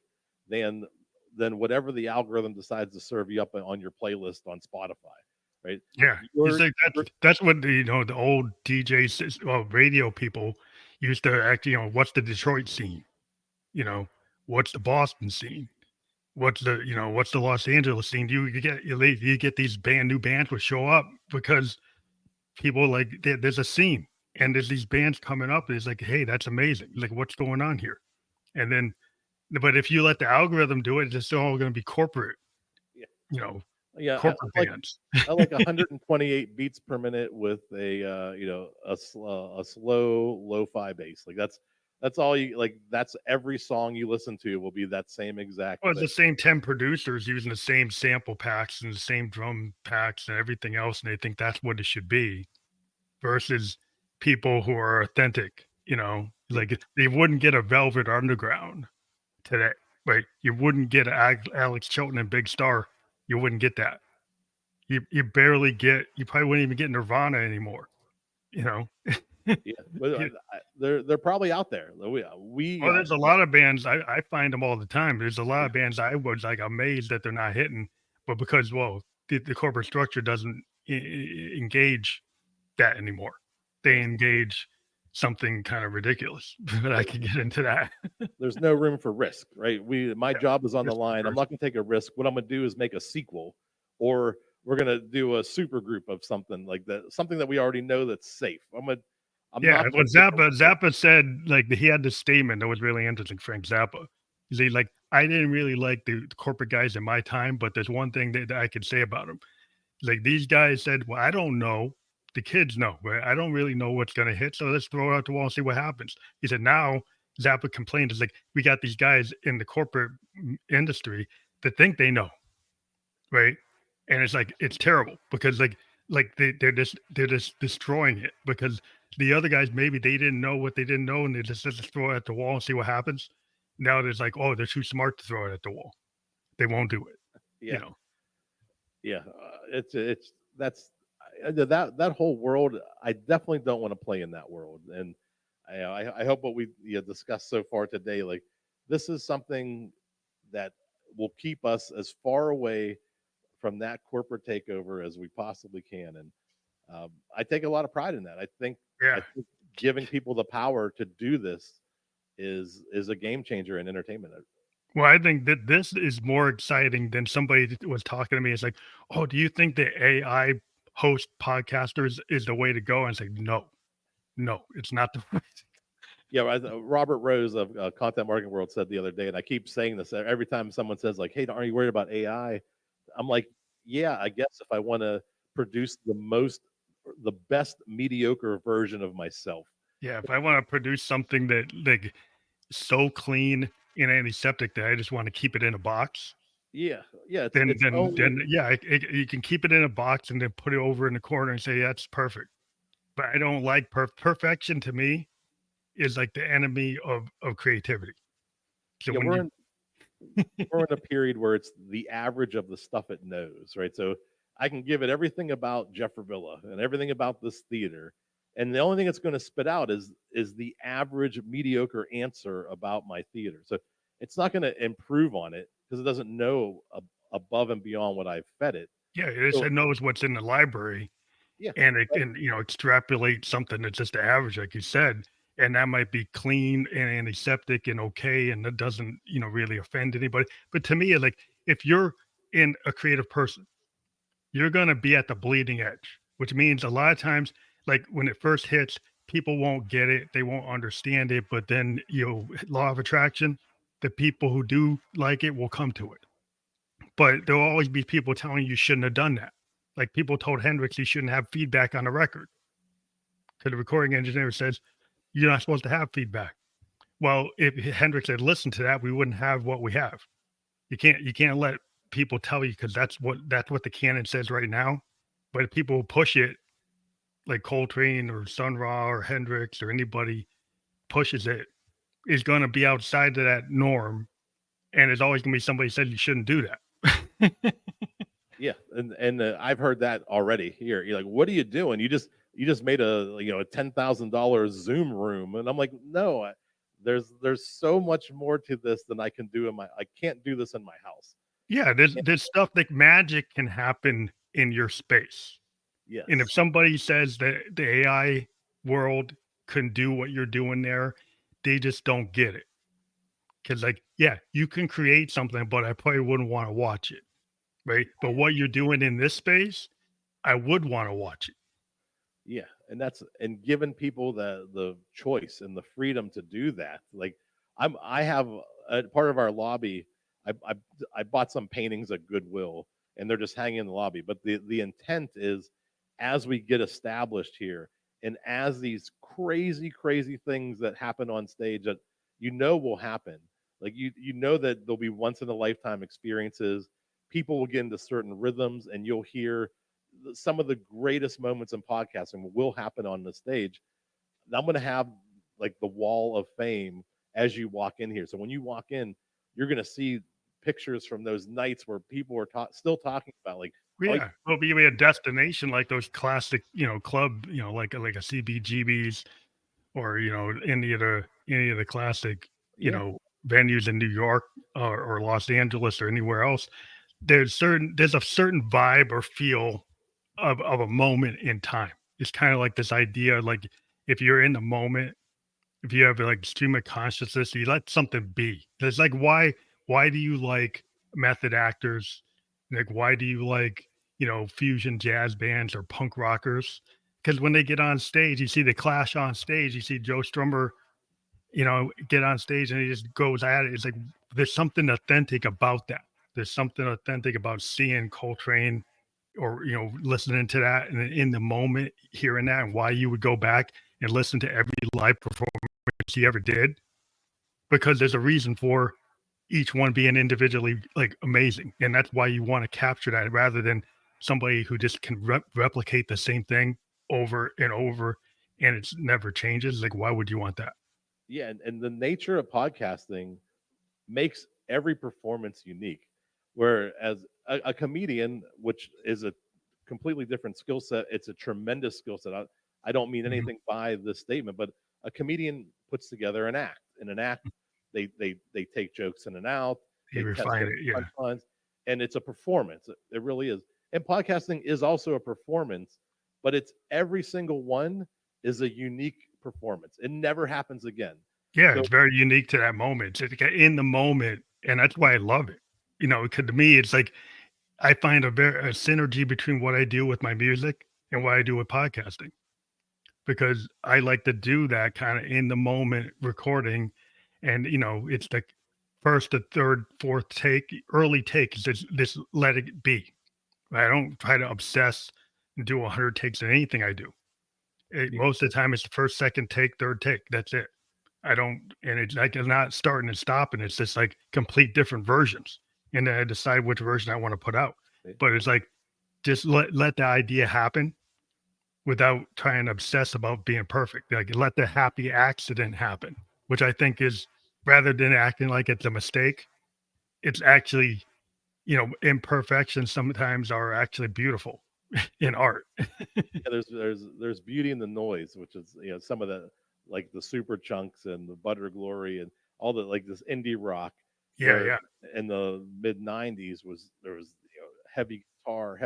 than whatever the algorithm decides to serve you up on your playlist on Spotify, right? Yeah, it's Your, like that's what the old DJs, well, radio people used to act. What's the Detroit scene? You know, what's the Boston scene? What's the Los Angeles scene? You get these new bands will show up because people like there's a scene and there's these bands coming up. And it's like, hey, that's amazing. Like, what's going on here? And then, but if you let the algorithm do it, it's just all going to be corporate. yeah, You know, yeah. corporate bands. I like 128 beats per minute with a slow lo-fi bass. Like that's all you like. That's every song you listen to will be that same exact Well, it's thing. the same 10 producers using the same sample packs and the same drum packs and everything else, and they think that's what it should be versus people who are authentic, Yeah, like they wouldn't get a Velvet Underground today, right? You wouldn't get Alex Chilton and Big Star. You wouldn't get that. You probably wouldn't even get Nirvana anymore, you know? Yeah, but they're probably out there. Oh, there's a lot of bands. I find them all the time. There's a lot of bands I was like amazed that they're not hitting, but because well, the corporate structure doesn't engage that anymore. They there's, engage something kind of ridiculous. But I could get into that. there's no room for risk, right? My Yeah, job is on the risk line. I'm averse. not going to take a risk. What I'm going to do is make a sequel, or we're going to do a super group of something like that, something that we already know that's safe. I'm Yeah, not going what to take a risk. Zappa said, like he had this statement that was really interesting. Frank Zappa, he like, I didn't really like the corporate guys in my time, but there's one thing that I could say about them. Like these guys said, well, I don't know. The kids know, but I don't really know what's going to hit. So let's throw it out the wall and see what happens. He said, now Zappa complained, is like, we got these guys in the corporate industry that think they know, right? And it's like, it's terrible because they're just destroying it because the other guys, maybe they didn't know what they didn't know. And they just said, let's throw it at the wall and see what happens. Now there's like, oh, they're too smart to throw it at the wall. They won't do it, you Yeah, know? yeah. It's that whole world. I definitely don't want to play in that world, and I hope what we discussed so far today, like this is something that will keep us as far away from that corporate takeover as we possibly can. And I take a lot of pride in that. I Yeah. think giving people the power to do this is a game changer in entertainment. Well, I think that this is more exciting than somebody that was talking to me. It's like, "Oh, do you think the AI host podcasters is the way to go?" And it's like, "No, no, it's not the way." Yeah, Robert Rose of Content Marketing World said the other day, and I keep saying this every time someone says like, "Hey, aren't you worried about AI?" I'm like, "Yeah, I guess if I want to produce the best mediocre version of myself." Yeah, if I want to produce something that like so clean and antiseptic that I just want to keep it in a box, Yeah, yeah, then it's then only then yeah, you can keep it in a box and then put it over in the corner and say that's perfect. But I don't like perfection. To me, is like the enemy of creativity. So yeah, when you we're in a period where it's the average of the stuff it knows, right? So I can give it everything about Jeff Revilla and everything about this theater, and the only thing it's going to spit out is the average mediocre answer about my theater. So it's not going to improve on it because it doesn't know above and beyond what I've fed it. yeah, it So knows what's in the library yeah, and it can, extrapolate something that's just the average, like you said, and that might be clean and antiseptic and okay, and that doesn't, really offend anybody. But to me, like if you're in a creative person, you're gonna be at the bleeding edge, which means a lot of times, like when it first hits, people won't get it, they won't understand it, but then law of attraction, the people who do like it will come to it. But there'll always be people telling you shouldn't have done that. Like people told Hendrix he shouldn't have feedback on the record. To the recording engineer says, you're not supposed to have feedback. Well, if Hendrix had listened to that, we wouldn't have what we have. You can't let people tell you because that's what the canon says right now. But if people push it, like Coltrane or Sun Ra or Hendrix or anybody pushes it, is going to be outside of that norm, and there's always going to be somebody said you shouldn't do that. yeah, and I've heard that already here. You're like, what are you doing? You just made a $10,000 Zoom room, and I'm like, no, there's so much more to this than I can do I can't do this in my house. Yeah, there's stuff like magic can happen in your space. And if Yes, somebody says that the AI world can do what you're doing there, they just don't get it. Because, like, yeah, you can create something, but I probably wouldn't want to watch it, right? But what you're doing in this space, I would want to watch it. yeah, and giving people the choice and the freedom to do that. Like I have a part of our lobby. I bought some paintings at Goodwill, and they're just hanging in the lobby. But the intent is, as we get established here, and as these crazy things that happen on stage that will happen, like you know that there'll be once in a lifetime experiences. People will get into certain rhythms, and you'll hear some of the greatest moments in podcasting will happen on the stage. I'm going to have like the wall of fame as you walk in here. So when you walk in, you're going to see pictures from those nights where people are still talking about like, Well, All yeah, well, be a destination like those classic, club, like a CBGB's or any of the classic, yeah, venues in New York or Los Angeles or anywhere else. There's a certain vibe or feel of a moment in time. It's kind of like this idea, like if you're in the moment, if you have like stream of consciousness, you let something be. It's like why do you like method actors? Like why do you like fusion jazz bands or punk rockers? Because when they get on stage, you see the Clash on stage. You see Joe Strummer, get on stage and he just goes at it. It's like there's something authentic about that. There's something authentic about seeing Coltrane or listening to that and in the moment hearing that and why you would go back and listen to every live performance he ever did because there's a reason for each one being individually like amazing, and that's why you want to capture that rather than somebody who just can replicate the same thing over and over and it's never changes. Like why would you want that? yeah, and the nature of podcasting makes every performance unique. Whereas a comedian, which is a completely different skill set, it's a tremendous skill set. I don't mean Mhm. anything by this statement, but a comedian puts together an act. In an act, they take jokes in and out, You they test refine it, different yeah. punchlines, and it's a performance. It really is. And podcasting is also a performance, but it's every single one is a unique performance. It never happens again. Yeah, So it's very unique to that moment. It's like in the moment, and that's why I love it. Because to me, it's like I find a synergy between what I do with my music and what I do with podcasting because I like to do that kind of in the moment recording, and it's the first, the third, fourth take, early take is just let it be. I don't try to obsess and do 100 takes in anything I do. Most of the time, it's the first, second take, third take. That's it. I don't, and it's like it's not starting and stopping. It's just like complete different versions, and then I decide which version I want to put out. But it's like just let the idea happen without trying to obsess about being perfect. Like let the happy accident happen, which I think is rather than acting like it's a mistake, it's actually imperfections sometimes are actually beautiful in art. yeah, there's beauty in the noise, which is some of the like the super chunks and the butter glory and all the like this indie rock Yeah, where yeah, in the mid 90s was there was heavy guitar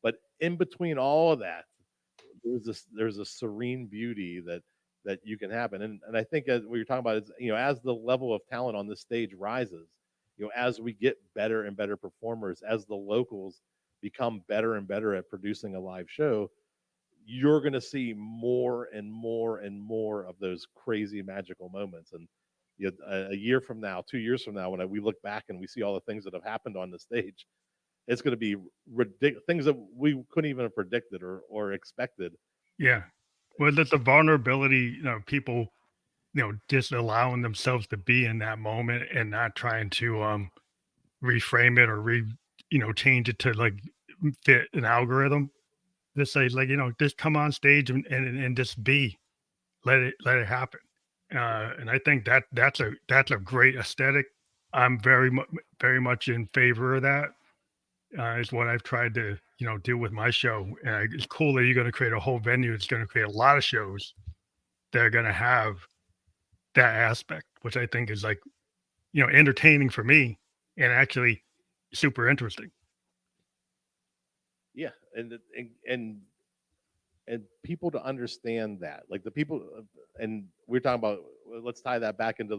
but in between all of that there's a serene beauty that you can have and I think as what you're talking about is as the level of talent on this stage rises, as we get better and better performers, as the locals become better and better at producing a live show, you're going to see more and more and more of those crazy magical moments. And a year from now, 2 years from now, when we look back and we see all the things that have happened on the stage, it's going to be ridiculous, things that we couldn't even have predicted or expected. yeah. Well, that's the vulnerability, people, just allowing themselves to be in that moment and not trying to reframe it or change it to like fit an algorithm. Just say like, just come on stage and just be. Let it happen. And I think that's a great aesthetic. I'm very much in favor of that. Is what I've tried to do with my show. And it's cool that you're going to create a whole venue. It's going to create a lot of shows that are going to have that aspect, which I think is like entertaining for me and actually super interesting. Yeah, and people to understand that, like the people, and we're talking about. Let's tie that back into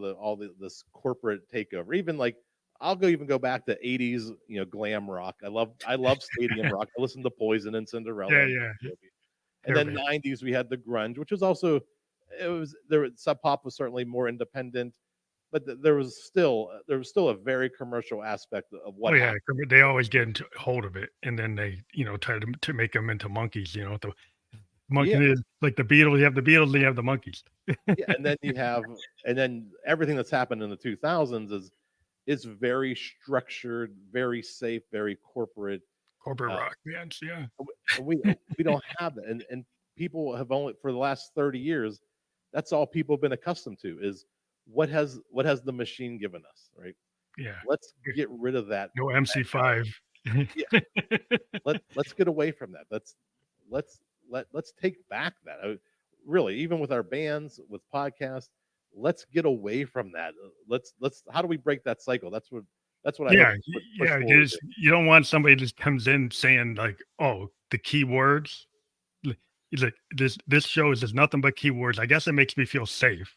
this corporate takeover. Even like I'll even go back to '80s, glam rock. I love stadium rock. I listened to Poison and Yeah, Cinderella, yeah. and then '90s we had the grunge, which was also it was there. Sub Pop was certainly more independent, but there was still a very commercial aspect of Oh what yeah, happened. they always get into hold of it, and then they, try to make them into monkeys. The Yeah, monkey is like the Beatles. You have the Beatles, and you have the monkeys. yeah, and then everything that's happened in the 2000s is very structured, very safe, very corporate. Corporate Uh, rock bands, yeah, we don't have that, and people have only for the last 30 years. That's all people have been accustomed to is what has the machine given us, right? yeah. Let's get rid of that. No MC5. Yeah. Let's get away from that. Let's let's take back that. Really, even with our bands, with podcasts, let's get away from that. Let's how do we break that cycle? That's what I hope Yeah, to push yeah, forward with. you don't want somebody just comes in saying like, "Oh, the keywords." Li He's like, "This show is just nothing but keywords." I guess it makes me feel safe,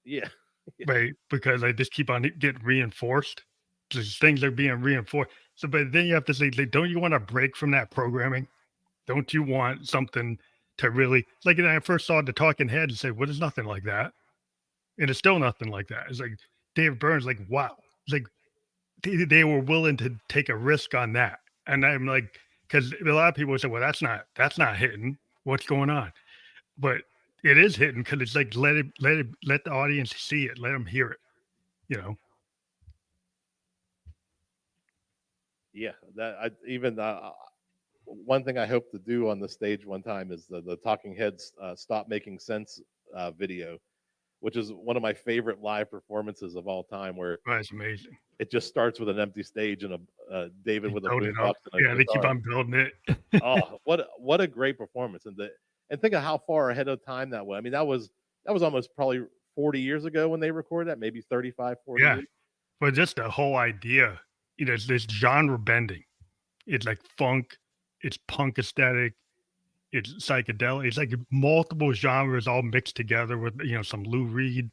Yeah. Yeah. right? Because I just keep on getting reinforced. Just things are being reinforced. So, but then you have to say, like, don't you want to break from that programming? Don't you want something to really like when I first saw the Talking Heads and say, "Well, there's nothing like that." And it's still nothing like that. It's like Dave Burns, like, wow. It's like they were willing to take a risk on that. And I'm like, because a lot of people say, well, that's not hitting. What's going on? But it is hitting because it's like let the audience see it, let them hear it. You know, Yeah. That I even one thing I hope to do on the stage one time is the Talking Heads Stop Making Sense video, which is one of my favorite live performances of all time, where that's amazing. it just starts with an empty stage and a David They with a build it boombox up. and a Yeah, they keep guitar. on building it. Oh, what a great performance! And think of how far ahead of time that was. I mean, that was almost probably 40 years ago when they recorded that, maybe 35, 40 Yeah, years. but just the whole idea, it's this genre bending. It's like funk, it's punk aesthetic, it's psychedelic. It's like multiple genres all mixed together with some Lou Reed,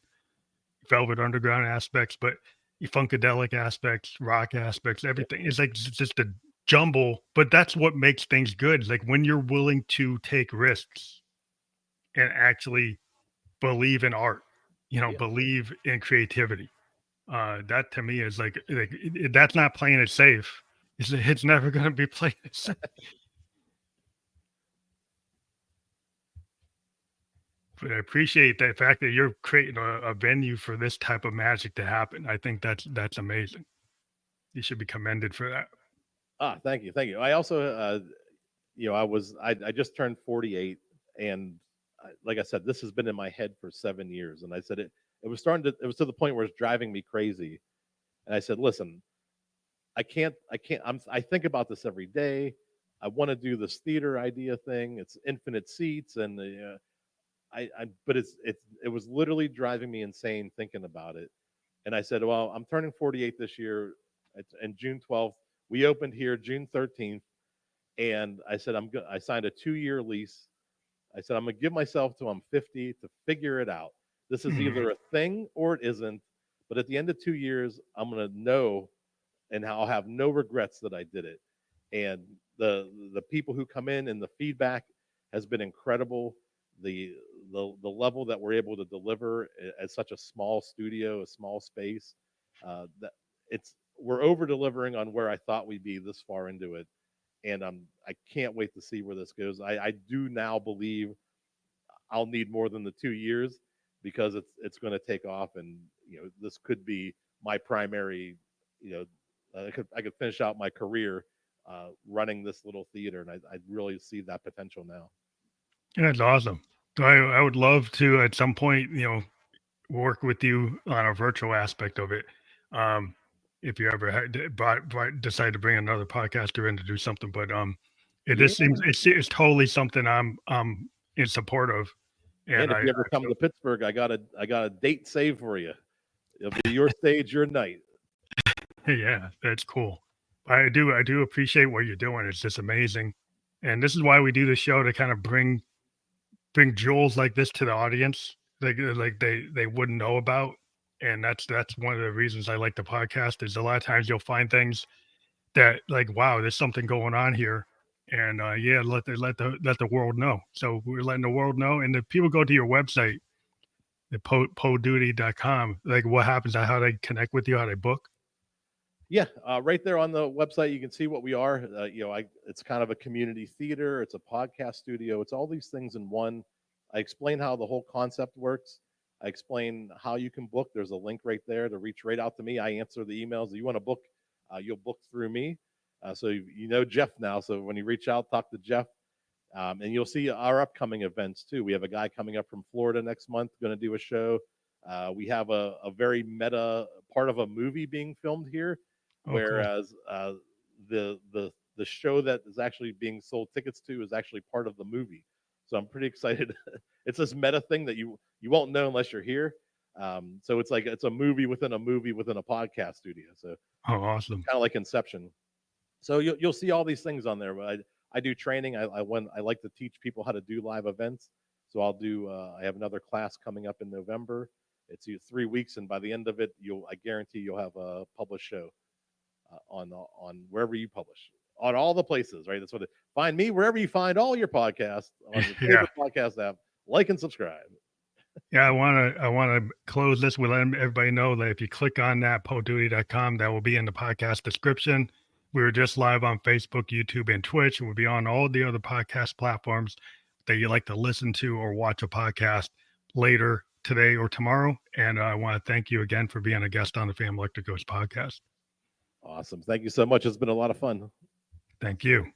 Velvet Underground aspects, but funkadelic aspects, rock aspects, Yeah, everything. It's like just a jumble, but that's what makes things good. It's like when you're willing to take risks and actually believe in art, yeah, believe in creativity. That to me is that's not playing it safe. It's never going to be playing it safe. But I appreciate the fact that you're creating a venue for this type of magic to happen. I think that's amazing. You should be commended for that. thank you, thank you. I also, I just turned 48, and like I said, this has been in my head for 7 years, and I said it was to the point where it's driving me crazy, and I said, listen, I think about this every day. I want to do this theater idea thing. It's infinite seats, and but it was literally driving me insane thinking about it. And I said, well, I'm turning 48 this year, and June 12th. We opened here June 13th, and I said I signed a 2-year lease. I said I'm gonna give myself till I'm 50 to figure it out. This is Mhm. either a thing or it isn't. But at the end of 2 years, I'm gonna know, and I'll have no regrets that I did it. And the people who come in and the feedback has been incredible. The the level that we're able to deliver at such a small studio, a small space, that it's we're over delivering on where I thought we'd be this far into it, and I can't wait to see where this goes. I do now believe I'll need more than the 2 years, because it's going to take off, and this could be my primary. You know, I could finish out my career running this little theater, and I really see that potential now. Yeah, that's awesome. So I would love to at some point, work with you on a virtual aspect of it. Um, if you ever decide to bring another podcaster in to do something, but it Yeah, just seems it's totally something I'm in support of, man. and If you ever come to Pittsburgh, I got a date saved for you. It'll be your stage, your night. yeah, that's cool. I do appreciate what you're doing. It's just amazing, and this is why we do the show to kind of bring jewels like this to the audience, like they wouldn't know about. And that's one of the reasons I like the podcast. Is a lot of times you'll find things that like, wow, there's something going on here, and yeah, let the world know. So we're letting the world know, and if people go to your website, the poduty.com, like what happens, how they connect with you, how they book. Yeah, right there on the website, you can see what we are. It's kind of a community theater. It's a podcast studio. It's all these things in one. I explain how the whole concept works. I explain how you can book. There's a link right there to reach right out to me. I answer the emails. If you want to book, you'll book through me. So you know Jeff now. So when you reach out, talk to Jeff. And you'll see our upcoming events too. We have a guy coming up from Florida next month, going to do a show. We have a very meta part of a movie being filmed here, Oh, cool. whereas the show that is actually being sold tickets to is actually part of the movie. So I'm pretty excited. It's this meta thing that you won't know unless you're here. So it's like it's a movie within a podcast studio. So Oh, awesome. kind of like Inception. So you'll see all these things on there. But I do training. I like to teach people how to do live events. So I'll do. I have another class coming up in November. It's 3 weeks, and by the end of it, I guarantee you'll have a published show on wherever you publish, on all the places. Right. That's what find me wherever you find all your podcasts on your favorite podcast app. Like and subscribe. Yeah, I want to close this with letting everybody know that if you click on that poduty.com, that will be in the podcast description. We were just live on Facebook, YouTube, and Twitch, and we'll be on all the other podcast platforms that you like to listen to or watch a podcast later today or tomorrow. And I want to thank you again for being a guest on the Family Electric Ghost podcast. Awesome. Thank you so much. It's been a lot of fun. Thank you.